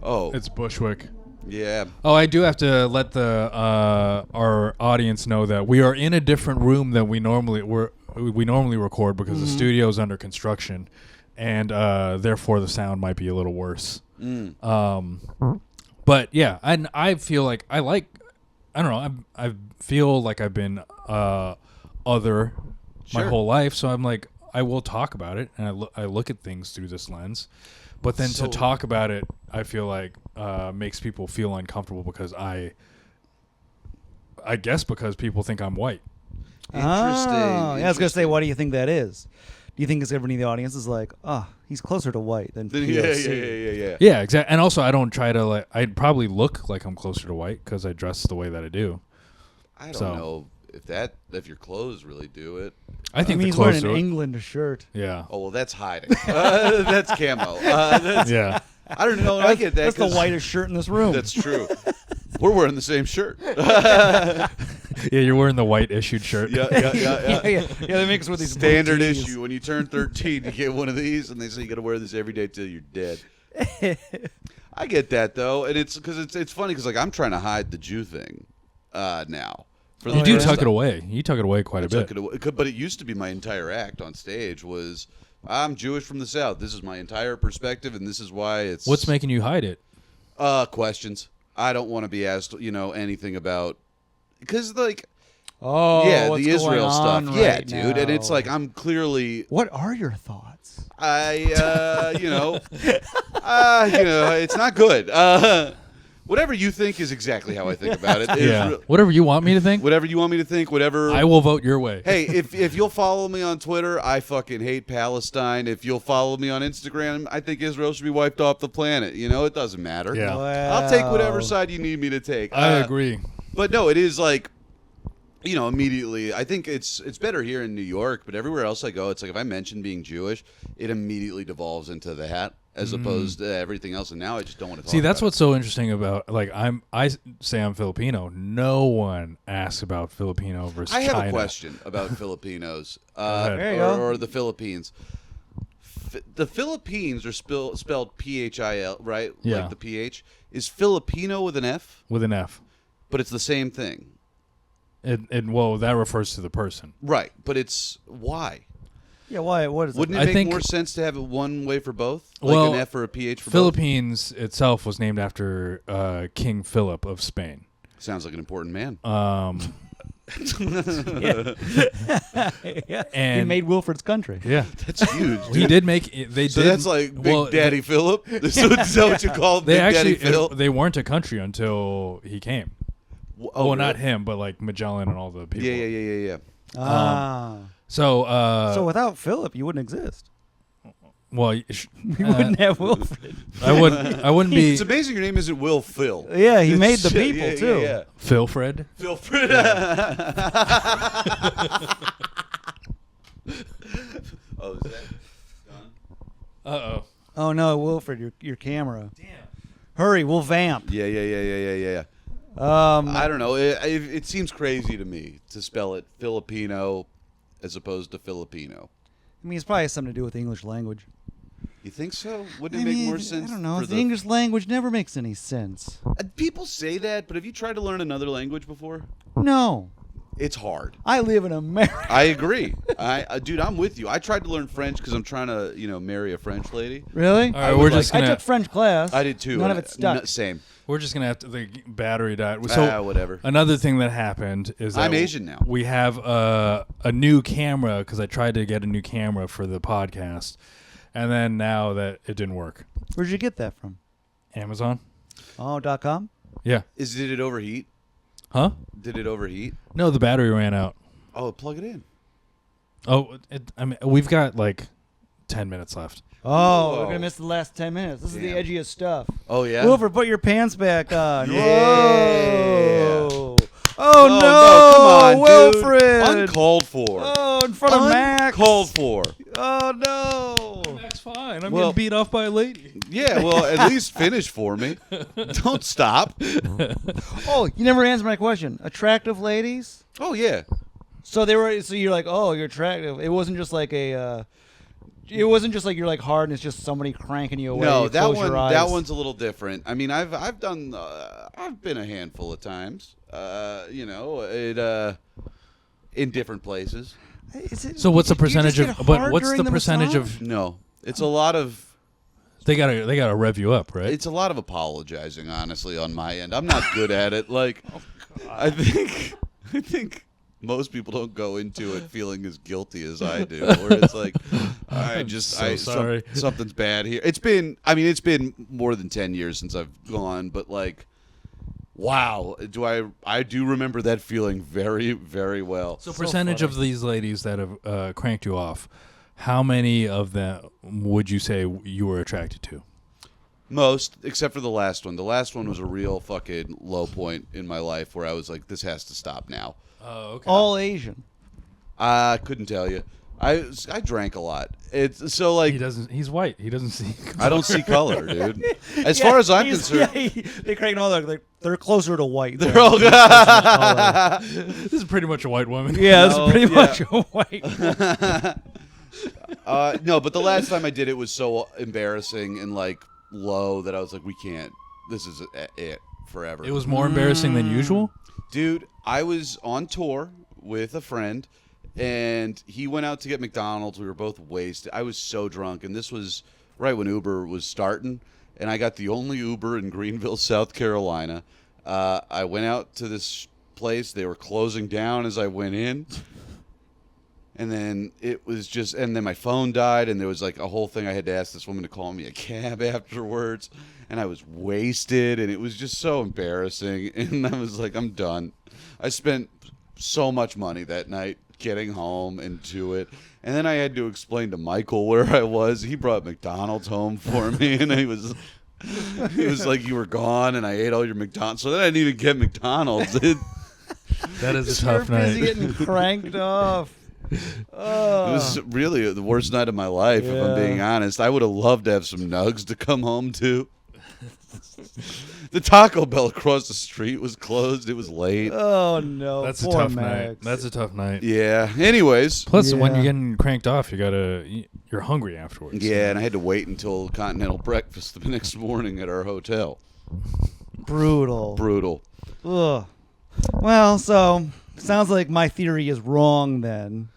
Oh, It's Bushwick. yeah. Oh, I do have to let the our audience know that we are in a different room than we normally record because the studio is under construction, and therefore the sound might be a little worse. But yeah, I feel like I don't know. I feel like I've been other my Sure. whole life, so I'm like I will talk about it, and I look at things through this lens. But then So- to talk about it, I feel like makes people feel uncomfortable because I guess because people think I'm white. Interesting. Oh, yeah, I was gonna say, what do you think that is? Do you think everybody in the audience is like, oh, he's closer to white than POC? Yeah. Yeah, exactly. And also, I don't try to like. I'd probably look like I'm closer to white because I dress the way that I do. I don't So- know if your clothes really do it. I think I mean, the he's wearing closer. an England shirt. Yeah. Oh well, that's hiding. That's camo. Yeah. I don't know. I get that. That's the 'cause- whitest shirt in this room. That's true. We're wearing the same shirt. Yeah, you're wearing the white issued shirt. Yeah. yeah. They make us with these Standard blue tees. issue. When you turn 13, you get one of these, and they say you got to wear this every day till you're dead. I get that though, and it's because it's funny because like I'm trying to hide the Jew thing now. For You do yeah. tuck it away. You tuck it away quite I a bit. took it away, but it used to be my entire act on stage was I'm Jewish from the South. This is my entire perspective, and this is why it's. What's making you hide it? Questions? I don't want to be asked, anything about because like. Oh, Yeah, what's the Israel going stuff. on Yeah, right dude. And it's now? like I'm clearly What are your thoughts? it's not good. Whatever you think is exactly how I think about it. Yeah. Whatever you want me to think, Whatever you want me to think, whatever. I will vote your way. Hey, if you'll follow me on Twitter, I fucking hate Palestine. If you'll follow me on Instagram, I think Israel should be wiped off the planet. It doesn't matter. Yeah. I'll take whatever Wow. side you need me to take. I agree. But no, it is like, immediately. I think it's better here in New York, but everywhere else I go, it's like if I mention being Jewish, it immediately devolves into that as opposed to everything else. And now I just don't want to talk See, that's about what's so interesting about like I say I'm Filipino. No one asks about Filipino versus I have China. a question about Filipinos ahead. There you go. or the Philippines. The Philippines are spelled Phil, right? Yeah. Like the PH. Is Filipino with an F? With an F. But it's the same thing. Well, that refers to the person. Right. But it's why? Yeah, why? What is Wouldn't it? it I make think- more sense to have it one way for both? Like Well, an F or a PH for Philippines itself was named after King Philip of Spain. both? Sounds like an important man. Yeah. He And made Wilfred's country. yeah, That's huge. he dude. did make. They So did. that's like Big well, Daddy Philip? Is that what you call They Big actually Daddy Phil? they weren't a country until he came. Oh, well, not really? him, but like Magellan and all the people. Yeah. Ah. So, so without Philip, you wouldn't exist. well, You wouldn't have Wilfred. I wouldn't be It's amazing your name isn't Will Phil. Yeah, he made the Yeah, people yeah, too. Yeah. Wilfred. Wilfred. Oh, is that done? Uh-oh. Oh no, Wilfred, your camera. Damn. Hurry, we'll vamp. Yeah. Um, I don't know. It seems crazy to me to spell it Filipino as opposed to Filipino. I mean, it's probably something to do with the English language. You think so? Wouldn't it make more sense? I don't know. for The English language never makes any sense. People say that, but have you tried to learn another language before? No, It's hard. I live in America. I agree. Dude, I'm with you. I tried to learn French because I'm trying to, marry a French lady. Really? All right, we're just I gonna took French class. I did too. None and of it stuck. Same. we're just gonna have to the battery died. So Whatever. another thing that happened is that I'm Asian now. We have a new camera because I tried to get a new camera for the podcast, and then now that it didn't work. Where'd you get that from? Amazon. Oh, .com? Yeah. Did it overheat? Huh? Did it overheat? No, the battery ran out. Oh, plug it in. Oh, we've got like 10 minutes left. Oh, Whoa. we're going to miss the last 10 minutes. This is the Damn. edgiest stuff. Oh yeah. Wilfred, put your pants back on. Yeah. Whoa. Oh, Oh, no. come on, dude. Wilfred. Uncalled for. Oh, in front of Max. Uncalled for. Oh, no. That's fine. I'm Well- getting beat off by a lady. Yeah, well, at least finish for me. Don't stop. Oh, you never answered my question. Attractive ladies? Oh yeah. So you're like, oh, you're attractive. It wasn't just like it wasn't just like you're like hard and it's just somebody cranking you away. No, You that close one. your eyes. That one's a little different. I mean, I've done. I've been a handful of times. In different places. So what's the you just percentage get of? hard But what's during the the percentage massage? of? No, it's a lot of. They gotta rev you up, right? It's a lot of apologizing, honestly, on my end. I'm not good at it. Like, Oh, I think most people don't go into it feeling as guilty as I do. Where it's like, sorry. Something's bad here. It's been more than 10 years since I've gone, but like, wow, I do remember that feeling very, very well. So percentage of these ladies that have cranked you off, how many of them would you say you were attracted to? Most, except for the last one. The last one was a real fucking low point in my life where I was like, this has to stop now. Oh, okay. All Asian. I couldn't tell you. I drank a lot. It's so like He's white. He doesn't see. I don't see color, dude. As far as I'm concerned, they crank them all. They're closer to white. they're all This is pretty much a white woman. Yeah, this No, is pretty yeah. much a white. no, but the last time I did it was so embarrassing and like low that I was like, we can't. This is it forever. It was more embarrassing than usual. Dude, I was on tour with a friend, and he went out to get McDonald's. We were both wasted. I was so drunk, and this was right when Uber was starting, and I got the only Uber in Greenville, South Carolina. I went out to this place. They were closing down as I went in. And then and then my phone died, and there was like a whole thing. I had to ask this woman to call me a cab afterwards, and I was wasted, and it was just so embarrassing. And I was like, I'm done. I spent so much money that night getting home and to it. And then I had to explain to Michael where I was. He brought McDonald's home for me, and he was like, you were gone, and I ate all your McDonald's. So then I needed to get McDonald's. That is a You're tough busy night. getting cranked off. It was really the worst night of my life, if I'm being honest. I would have loved to have some nugs to come home to. The Taco Bell across the street was closed. It was late. Oh no, That's a poor tough Max. night. That's a tough night. Yeah. Anyways. Plus, when Yeah. you're getting cranked off, you're hungry afterwards. Yeah, and I had to wait until continental breakfast the next morning at our hotel. Brutal. Brutal. Ugh. Well, so sounds like my theory is wrong then.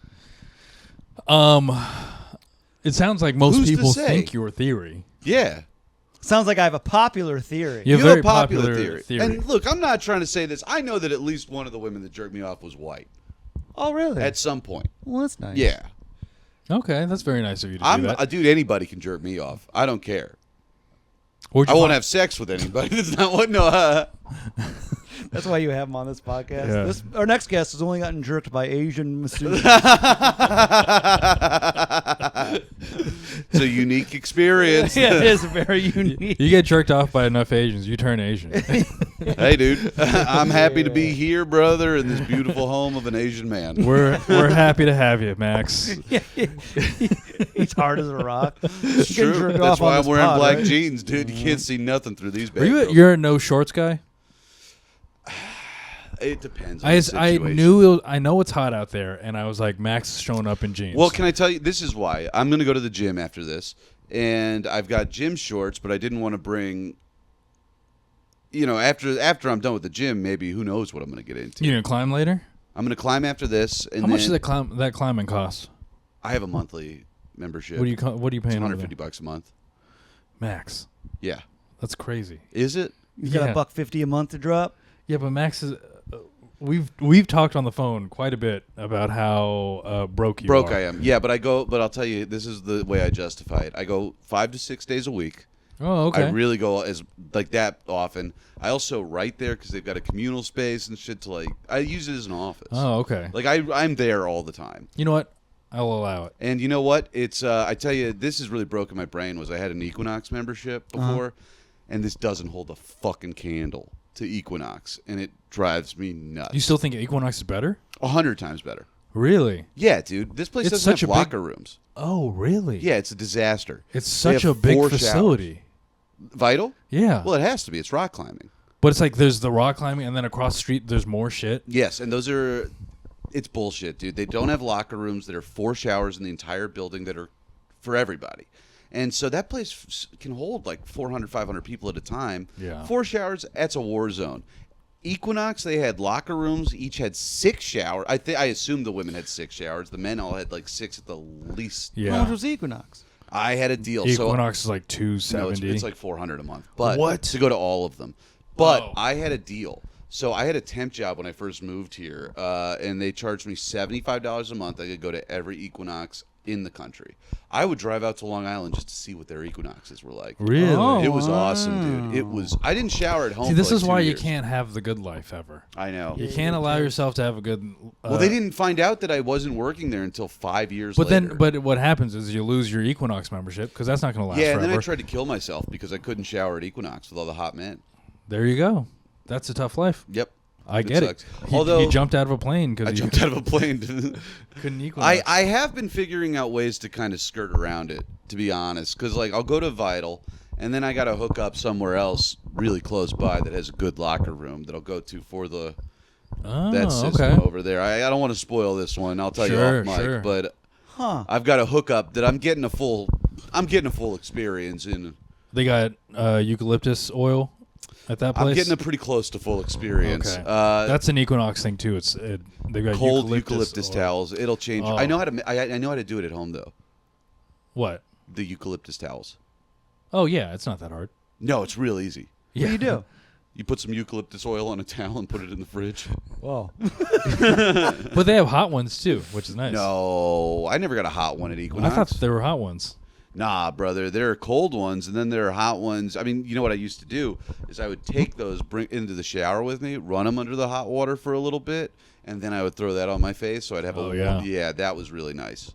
It sounds like most Who's to people say? think your theory. Yeah. Sounds like I have a popular theory. You You have have very a popular popular theory. And look, I'm not trying to say this. I know that at least one of the women that jerked me off was white Oh, really? at some point. Well, that's nice. Yeah. Okay, that's very nice of you to do that. Dude, anybody can jerk me off. I don't care. Where'd I you won't find- have sex with anybody. That's not what. No. That's why you have him on this podcast. Yeah. Our next guest has only gotten jerked by Asian masseuses. It's a unique experience. Yeah, it is very unique. You get jerked off by enough Asians, you turn Asian. Hey, dude. I'm happy to be here, brother, in this beautiful home of an Asian man. We're happy to have you, Max. He's hard as a rock. It's Getting true. jerked That's off on why I'm this wearing pod, black right? jeans, dude. You can't see nothing through these Are bad girls. you're a no shorts guy? It depends on the I situation. I know it's hot out there, and I was like, Max is showing up in jeans. Well, can I tell you? This is why. I'm going to go to the gym after this, and I've got gym shorts, but I didn't want to bring. After I'm done with the gym, maybe who knows what I'm going to get into. You gonna climb later? I'm going to climb after this, and How much then does that climbing cost? I have a monthly membership. What are you It's paying? over $150 there? a month. Max, Yeah, that's crazy. is it? You got Yeah. $150 a month to drop? Yeah, but Max is. We've talked on the phone quite a bit about how broke you are. I am. Yeah, but I'll tell you, this is the way I justify it. I go 5 to 6 days a week. Oh, okay. I really go as like that often. I also write there because they've got a communal space and shit to I use it as an office. Oh, okay. Like I'm there all the time. You know what? I'll allow it. And you know what? It's I tell you, this has really broken my brain. Was I had an Equinox membership before, and this doesn't hold a fucking candle to Equinox, and it drives me nuts. You still think Equinox is better? 100 times better. Really? Yeah, dude. This place It's doesn't such have a big- locker rooms. Oh, really? Yeah, it's a disaster. It's They such have a big 4 showers. facility. Vital? Yeah. Well, it has to be. It's rock climbing. But it's like there's the rock climbing, and then across the street there's more shit. Yes, and those are. It's bullshit, dude. They don't have locker rooms. There are 4 showers in the entire building that are for everybody. And so that place can hold like 400, 500 people at a time. Yeah. 4 showers, that's a war zone. Equinox, they had locker rooms. Each had 6 showers. I assume the women had 6 showers. The men all had like 6 at the least. Yeah. How much was Equinox? I had a deal. Equinox is like So, no, $270. it's like $400 a month. But What? to go to all of them. But Whoa. I had a deal. So I had a temp job when I first moved here, and they charged me $75 a month. I could go to every Equinox in the country. I would drive out to Long Island just to see what their Equinoxes were like. Really? Oh, It was wow. awesome, dude. It was. I didn't shower at home. See, this for like is why 2 you years. can't have the good life ever. I know. You can't allow yourself to have a good. Well, they didn't find out that I wasn't working there until 5 years But later. then, but what happens is you lose your Equinox membership because that's not going to last yeah, and forever. then I tried to kill myself because I couldn't shower at Equinox with all the hot men. There you go. That's a tough life. Yep. I get it. sucks. He, Although he jumped out of a plane because I he jumped out of a plane. couldn't Equinox. I have been figuring out ways to kind of skirt around it, to be honest. Because, like, I'll go to Vital, and then I got to hook up somewhere else really close by that has a good locker room that I'll go to for the that system okay. over there. I don't want to spoil this one. I'll tell you Sure, off mic. sure. But Huh. I've got a hookup that I'm getting a full experience in. They got eucalyptus oil at that place. I'm getting a pretty close to full experience. Okay. That's an Equinox thing too. They've got cold eucalyptus oil. towels. It'll change. Oh. I know how to. I know how to do it at home though. What? The eucalyptus towels. Oh yeah, it's not that hard. No, it's real easy. What do you do? You put some eucalyptus oil on a towel and put it in the fridge. Whoa. But they have hot ones too, which is nice. No, I never got a hot one at I Equinox. thought there were hot ones. Nah, brother. There are cold ones, and then there are hot ones. I mean, you know what I used to do is I would take those, bring into the shower with me, run them under the hot water for a little bit, and then I would throw that on my face, so I'd have Oh, a yeah. yeah. That was really nice.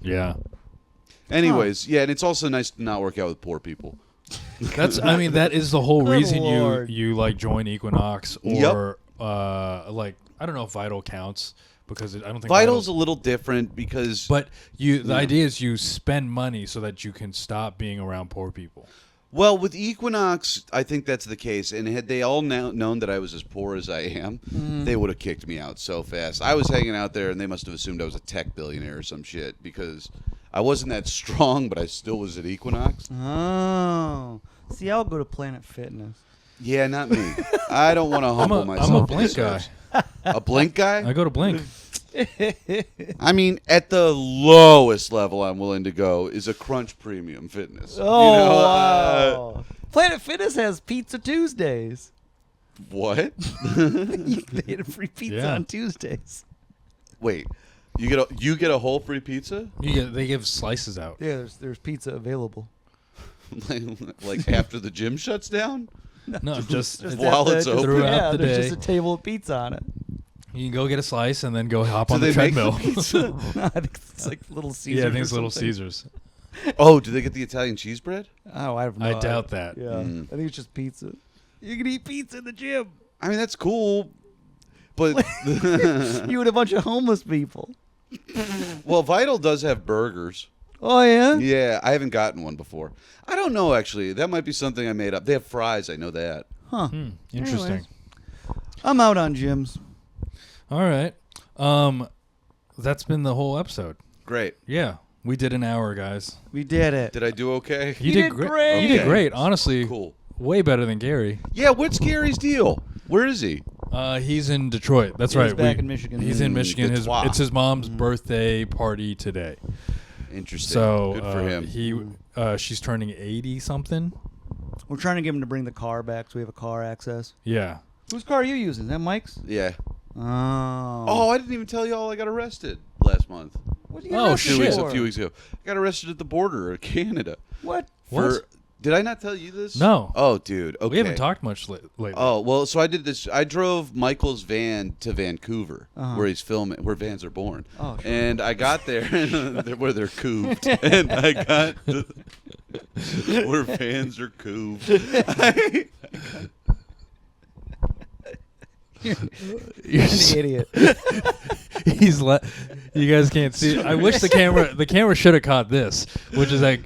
Yeah. Anyways, yeah, and it's also nice to not work out with poor people. I mean, that is the whole Good reason Lord. you like join Equinox Yep. or like I don't know if Vital counts because I don't think Vital's a little different because But the idea is you spend money so that you can stop being around poor people. well, with Equinox, I think that's the case. And had they all known that I was as poor as I am, they would have kicked me out so fast. I was hanging out there, and they must have assumed I was a tech billionaire or some shit because I wasn't that strong, but I still was at Equinox. Oh. See, I'll go to Planet Fitness. Yeah, not me. I don't want to humble myself. I'm a with Blink this. guy. A Blink guy? I go to Blink. I mean, at the lowest level I'm willing to go is a Crunch Premium Fitness. Oh, You know, wow. Planet Fitness has Pizza Tuesdays. what? They get a free pizza Yeah. on Tuesdays. Wait, you get a whole free pizza? They give slices out. Yeah, there's pizza available. Like after the gym shuts down? No, just While it's open? Throughout yeah, the there's day. just a table of pizza on it. You can go get a slice and then go hop Do on the they make the treadmill. pizza? I think it's like Little Caesars. Yeah, I think it's or Little something. Caesars. Oh, do they get the Italian cheese bread? Oh, I have no I idea. doubt that. Yeah, Mm. I think it's just pizza. You can eat pizza in the gym. I mean, that's cool, but You and a bunch of homeless people. well, Vital does have burgers. Oh yeah. Yeah, I haven't gotten one before. I don't know actually. That might be something I made up. They have fries. I know that. Huh. Interesting. Anyways. I'm out on gyms. All right. That's been the whole episode. Great. Yeah, we did an hour, guys. We did it. Did I do okay? You did great. You did Okay. great. Honestly, Cool. way better than Garri. Yeah. What's Gary's deal? Where is he? He's in Detroit. That's He's right. back in Michigan. He's in Michigan. Detroit. It's his mom's birthday party today. Interesting. So good for him. she's turning 80 something. We're trying to get him to bring the car back, so we have a car access. Yeah. Whose car are you using? Is that Mike's? Yeah. Oh. Oh, I didn't even tell y'all I got arrested last month. What did you Oh, arrest shit. for? A few weeks ago. I got arrested at the border of Canada. What? What? Did I not tell you this? No. Oh, dude. Okay. We haven't talked much lately. Oh, well, so I did this. I drove Michael's van to Vancouver, where he's filming, where vans are born. Oh, sure. And I got there where they're cooped. And I got where vans are cooped. You're an idiot. You guys can't see. I wish the camera should have caught this, which is like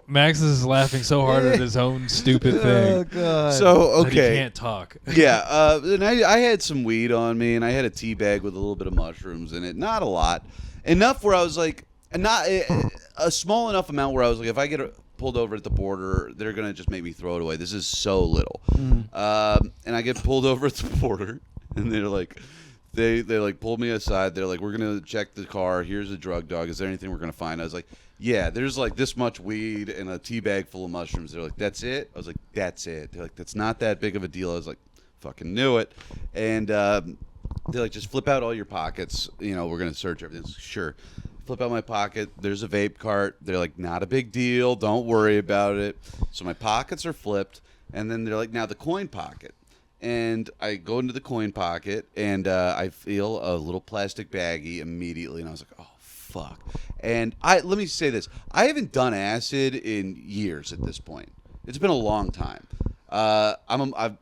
Max is laughing so hard at his own stupid Oh thing god. So, that he okay. can't talk. Yeah, and I had some weed on me, and I had a tea bag with a little bit of mushrooms in it. Not a lot, enough where I was like, not a small enough amount where I was like, if I get pulled over at the border, they're gonna just make me throw it away. This is so little, and I get pulled over at the border, and they're like, they like pulled me aside. They're like, we're gonna check the car. Here's a drug dog. Is there anything we're gonna find? I was like, yeah, there's like this much weed and a tea bag full of mushrooms. They're like, that's it? I was like, that's it. They're like, that's not that big of a deal. I was like, Fucking knew it. And they're like, just flip out all your pockets. You know, we're going to search everything. Sure. Flip out my pocket. There's a vape cart. They're like, not a big deal. Don't worry about it. So my pockets are flipped. And then they're like, now the coin pocket. And I go into the coin pocket, and I feel a little plastic baggie immediately. And I was like, oh, fuck. And let me say this. I haven't done acid in years at this point. It's been a long time. I've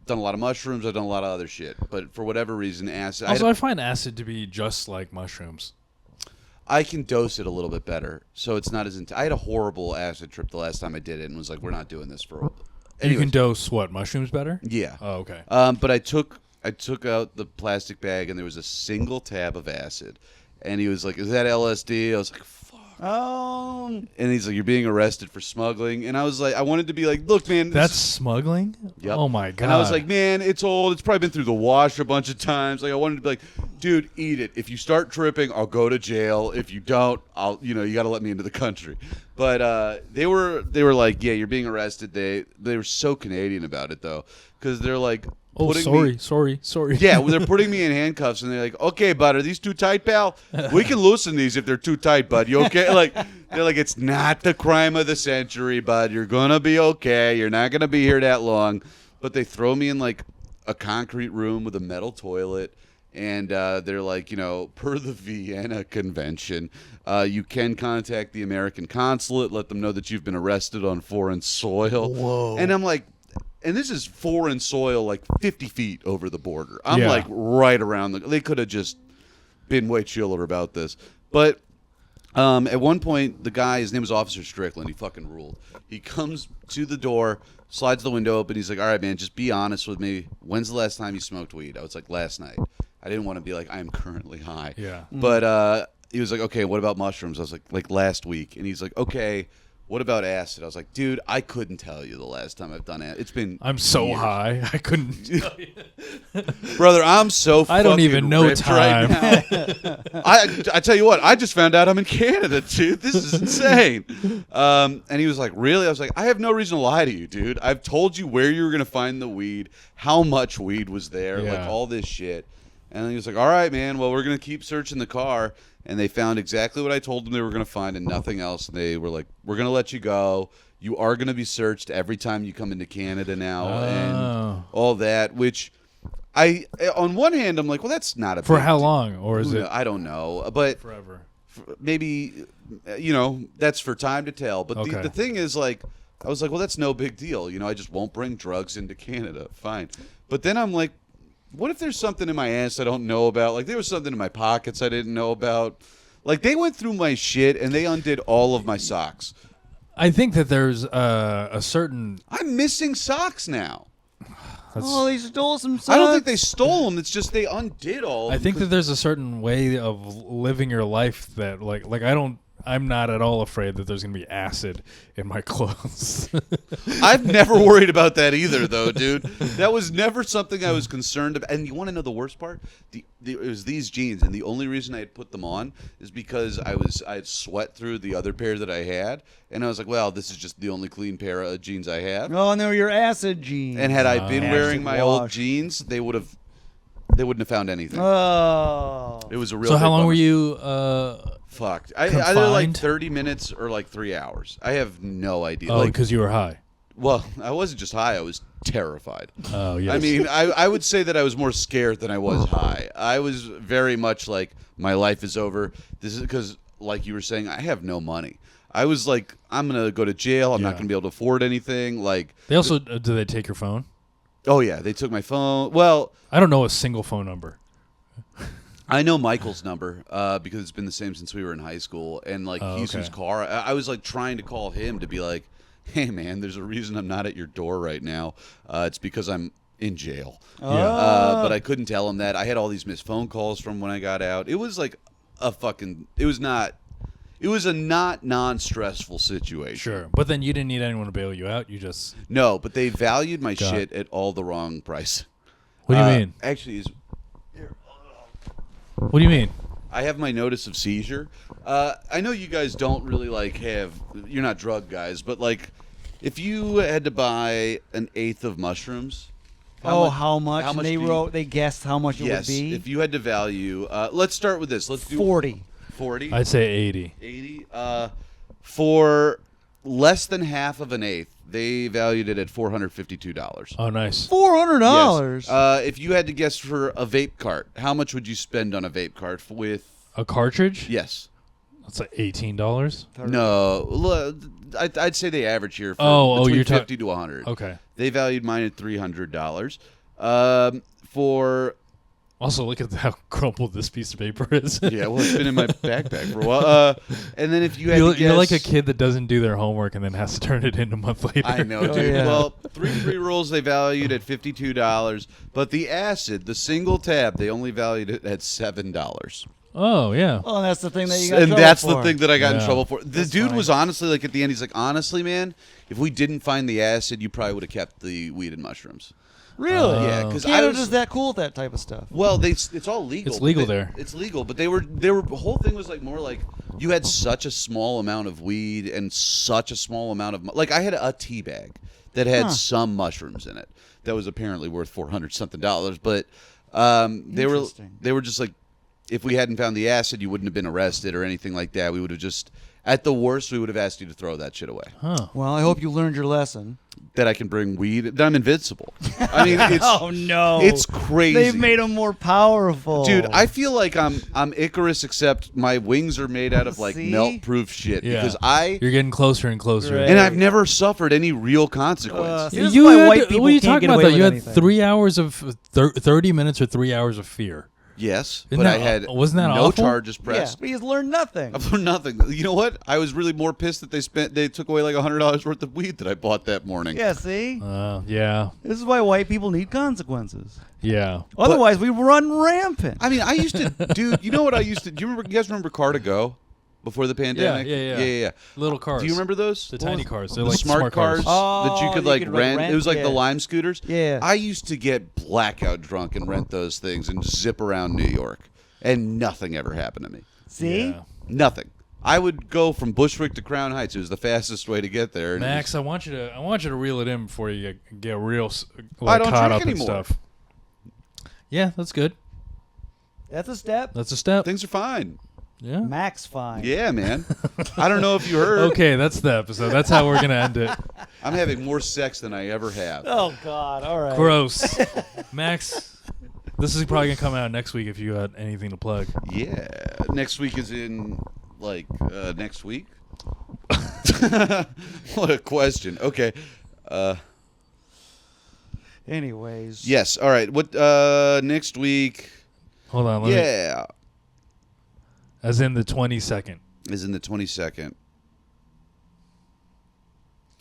done a lot of mushrooms. I've done a lot of other shit. But for whatever reason, acid... Also, I find acid to be just like mushrooms. I can dose it a little bit better, so it's not as... I had a horrible acid trip the last time I did it and was like, we're not doing this for... You can dose, what, mushrooms better? Yeah. Oh, okay. But I took out the plastic bag, and there was a single tab of acid. And he was like, is that LSD? I was like, fuck. And he's like, you're being arrested for smuggling. And I was like, I wanted to be like, look, man. That's smuggling? Yep. Oh, my God. And I was like, man, it's old. It's probably been through the wash a bunch of times. Like, I wanted to be like, dude, eat it. If you start tripping, I'll go to jail. If you don't, you got to let me into the country. But they were like, yeah, you're being arrested. They were so Canadian about it, though, because they're like, oh, sorry. Yeah, well, they're putting me in handcuffs, and they're like, okay, bud, are these too tight, pal? We can loosen these if they're too tight, bud. You okay? Like, they're like, it's not the crime of the century, bud. You're going to be okay. You're not going to be here that long. But they throw me in, like, a concrete room with a metal toilet, and they're like, per the Vienna Convention, you can contact the American consulate, let them know that you've been arrested on foreign soil. Whoa. And I'm like... And this is foreign soil, like 50 feet over the border. I'm Yeah. like right around they could have just been way chiller about this. But at one point, the guy, his name was Officer Strickland. He fucking ruled. He comes to the door, slides the window open. He's like, all right, man, just be honest with me. When's the last time you smoked weed? I was like, last night. I didn't want to be like, I am currently high. Yeah. But he was like, okay, what about mushrooms? I was like last week. And he's like, okay. What about acid? I was like, dude, I couldn't tell you the last time I've done acid. It's been I'm so years. high. I couldn't tell you. Brother, I'm so I don't fucking even know ripped time. right now. I tell you what, I just found out I'm in Canada, dude. This is insane. And he was like, really? I was like, I have no reason to lie to you, dude. I've told you where you were going to find the weed, how much weed was there, like Yeah. all this shit. And then he was like, all right, man, well, we're going to keep searching the car. And they found exactly what I told them they were going to find and nothing else. And they were like, we're going to let you go. You are going to be searched every time you come into Canada now and all that, which on one hand, I'm like, well, that's not a For big how deal. long? Or is it I don't know. But forever? maybe, that's for time to tell. But Okay. the thing is, like, I was like, well, that's no big deal. I just won't bring drugs into Canada. Fine. But then I'm like, what if there's something in my ass I don't know about? Like, there was something in my pockets I didn't know about. Like, they went through my shit, and they undid all of my socks. I think that there's a certain... I'm missing socks now. They stole some socks. I don't think they stole them. It's just they undid all of I them. think that there's a certain way of living your life that, like I'm not at all afraid that there's going to be acid in my clothes. I've never worried about that either, though, dude. That was never something I was concerned about. And you want to know the worst part? It was these jeans, and the only reason I had put them on is because I had sweat through the other pair that I had, and I was like, well, this is just the only clean pair of jeans I have. Oh, and they were your acid jeans. And had I been wearing Acid my wash. old jeans, they wouldn't have found anything. Oh. It was a real. So how big long bummer. were you... Fucked. Either like confined? 30 minutes or like 3 hours. I have no idea. Oh, Like, because you were high. well, I wasn't just high. I was terrified. Oh, yes. I mean, I would say that I was more scared than I was high. I was very much like, my life is over. This is because, like you were saying, I have no money. I was like, I'm going to go to jail. I'm not Yeah. going to be able to afford anything. Like, They also... do they take your phone? oh, yeah, they took my phone. Well, I don't know a single phone number. I know Michael's number because it's been the same since we were in high school. And, like, he's okay. whose car. I was, like, trying to call him to be like, hey, man, there's a reason I'm not at your door right now. It's because I'm in jail. Yeah. But I couldn't tell him that. I had all these missed phone calls from when I got out. It was like it was a not non-stressful situation. Sure. But then you didn't need anyone to bail you out. You just... No, but they valued my Got shit at all the wrong price. What do you mean? Actually, What do you mean? I have my notice of seizure. I know you guys don't really you're not drug guys, but like if you had to buy an eighth of mushrooms, How much? How And much they do you- they guessed how much it would Yes, be. if you had to value, let's start with this. Let's do 40. 40. I'd say 80. 80. For less than half of an eighth, they valued it at $452. Oh, nice. $400. Yes. If you had to guess for a vape cart, how much would you spend on a vape cart with? A cartridge? Yes. That's like $18. No. I'd say they average here for you're between talking 50 to 100. Okay. They valued mine at $300. For Also, look at how crumpled this piece of paper is. yeah, well, it's been in my backpack for a while. And then if you had to guess, You're like a kid that doesn't do their homework and then has to turn it in a month later. I know, Oh, dude. yeah. Well, 3 pre-rolls they valued at $52, but the acid, the single tab, they only valued it at $7. Oh, yeah. Oh, that's the thing that you got in And trouble that's for. the thing that I got in Yeah. trouble for. The That's dude funny. was honestly like at the end, he's like, honestly, man, if we didn't find the acid, you probably would have kept the weed and mushrooms. Really? Yeah, because I Canada's was. that cool with that type of stuff. Well, it's all legal. It's legal but there. It's legal, but they were the whole thing was like more like you had such a small amount of weed and such a small amount of like I had a tea bag that had some mushrooms in it that was apparently worth $400 something, but they were just like if we hadn't found the acid, you wouldn't have been arrested or anything like that. We would have just at the worst we would have asked you to throw that shit away. Huh. Well, I hope you learned your lesson. That I can bring weed. That I'm invincible. I mean, it's Oh no! it's crazy. They've made them more powerful, Dude, I feel like I'm Icarus, except my wings are made out of like See? melt-proof shit. Yeah. Because You're getting closer and closer. Right. and I've never suffered any real consequence. See, this is You why had, white people what are you can't talking get about, away though? with You had anything. 3 hours of 30 minutes or 3 hours of fear. Yes, Isn't but that- I had wasn't that no awful? charges Yeah, pressed. but he's learned nothing. I've learned nothing. You know what? I was really more pissed that they took away like $100 worth of weed that I bought that morning. Yeah, see, Yeah. this is why white people need consequences. Yeah. Otherwise, we run rampant. I mean, I used to, dude. You know what I used to? Do you guys remember Car to Go before the pandemic? Yeah. Little cars. Do you remember those? The tiny cars. They're The like smart cars Oh, that you could you like could, like, rent. rent, It was like the yeah. Lime scooters. Yeah. I used to get blackout drunk and rent those things and zip around New York, and nothing ever happened to me. See, Yeah. Nothing. I would go from Bushwick to Crown Heights. It was the fastest way to get there. and it Max, was- I want you to reel it in before you get real I like, don't caught drink up in anymore. stuff. Yeah, that's good. that's a step. That's a step. things are fine. Yeah. Max fine. Yeah, man. I don't know if you heard. Okay, that's the episode. That's how we're gonna end it. I'm having more sex than I ever have. Oh God! All right. Gross. Max, this is probably gonna come out next week if you got anything to plug. Yeah. Next week is in like next week. What a question. Okay. Anyways. Yes. All right. What next week? Hold on. Let me, Yeah. as in the 22nd. Is in the 22nd.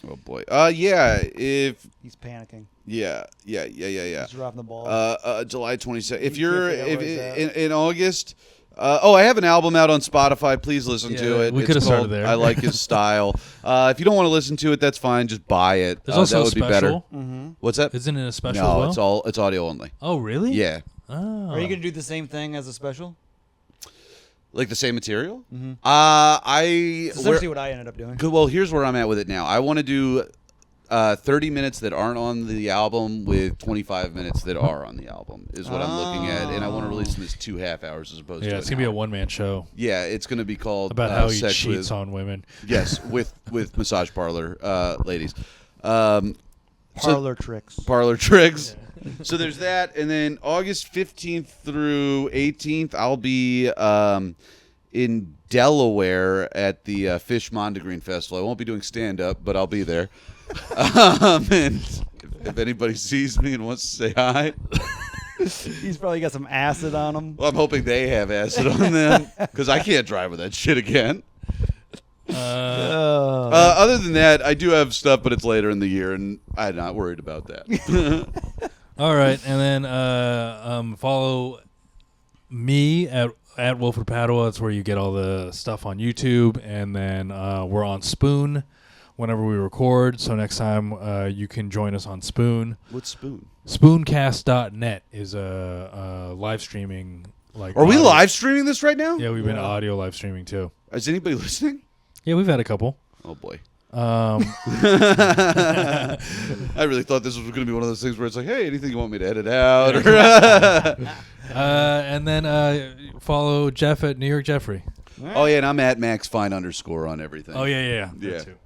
Oh boy. Yeah, if He's panicking. yeah. He's dropping the ball. July 22nd. If You you're can't if figure out where he's in August, I have an album out on Spotify. Please listen Yeah, to it. we It's coulda started called there. I Like His Style. If you don't want to listen to it, that's fine. Just buy it. There's also that a would be better. special. What's that? Isn't it a special? No, as well? it's audio only. Oh, really? Yeah, Oh. Are you gonna do the same thing as a special? like the same material. Mm-hmm. I That's essentially what I ended up doing. Good. Well, here's where I'm at with it now. I want to do 30 minutes that aren't on the album with 25 minutes that are on the album is what I'm looking at, and I want to release them as 2 half hours as opposed to Yeah, it's an gonna be a hour. one-man show Yeah, it's gonna be called about how he Sex cheats with, on women. Yes, with massage parlor ladies. Parlor tricks. Parlor tricks. So there's that, and then August 15th through 18th, I'll be in Delaware at the Fish Mondegreen Festival. I won't be doing stand-up, but I'll be there. And if anybody sees me and wants to say hi, He's probably got some acid on him. well, I'm hoping they have acid on them because I can't drive with that shit again. Other than that, I do have stuff, but it's later in the year, and I'm not worried about that. All right, and then follow me at Wilfred Padua. That's where you get all the stuff on YouTube, and then we're on Spoon whenever we record. So next time you can join us on Spoon. What's Spoon? Spooncast.net is a live streaming. Like, Are we audio- live streaming this right now? Yeah, we've been audio live streaming too. Is anybody listening? Yeah, we've had a couple. Oh boy. I really thought this was going to be one of those things where it's like, hey, anything you want me to edit out? And then follow Jeff at New York Jeffrey. Oh, yeah, and I'm at Max Fine _ on everything. Oh, yeah. Yeah. That too.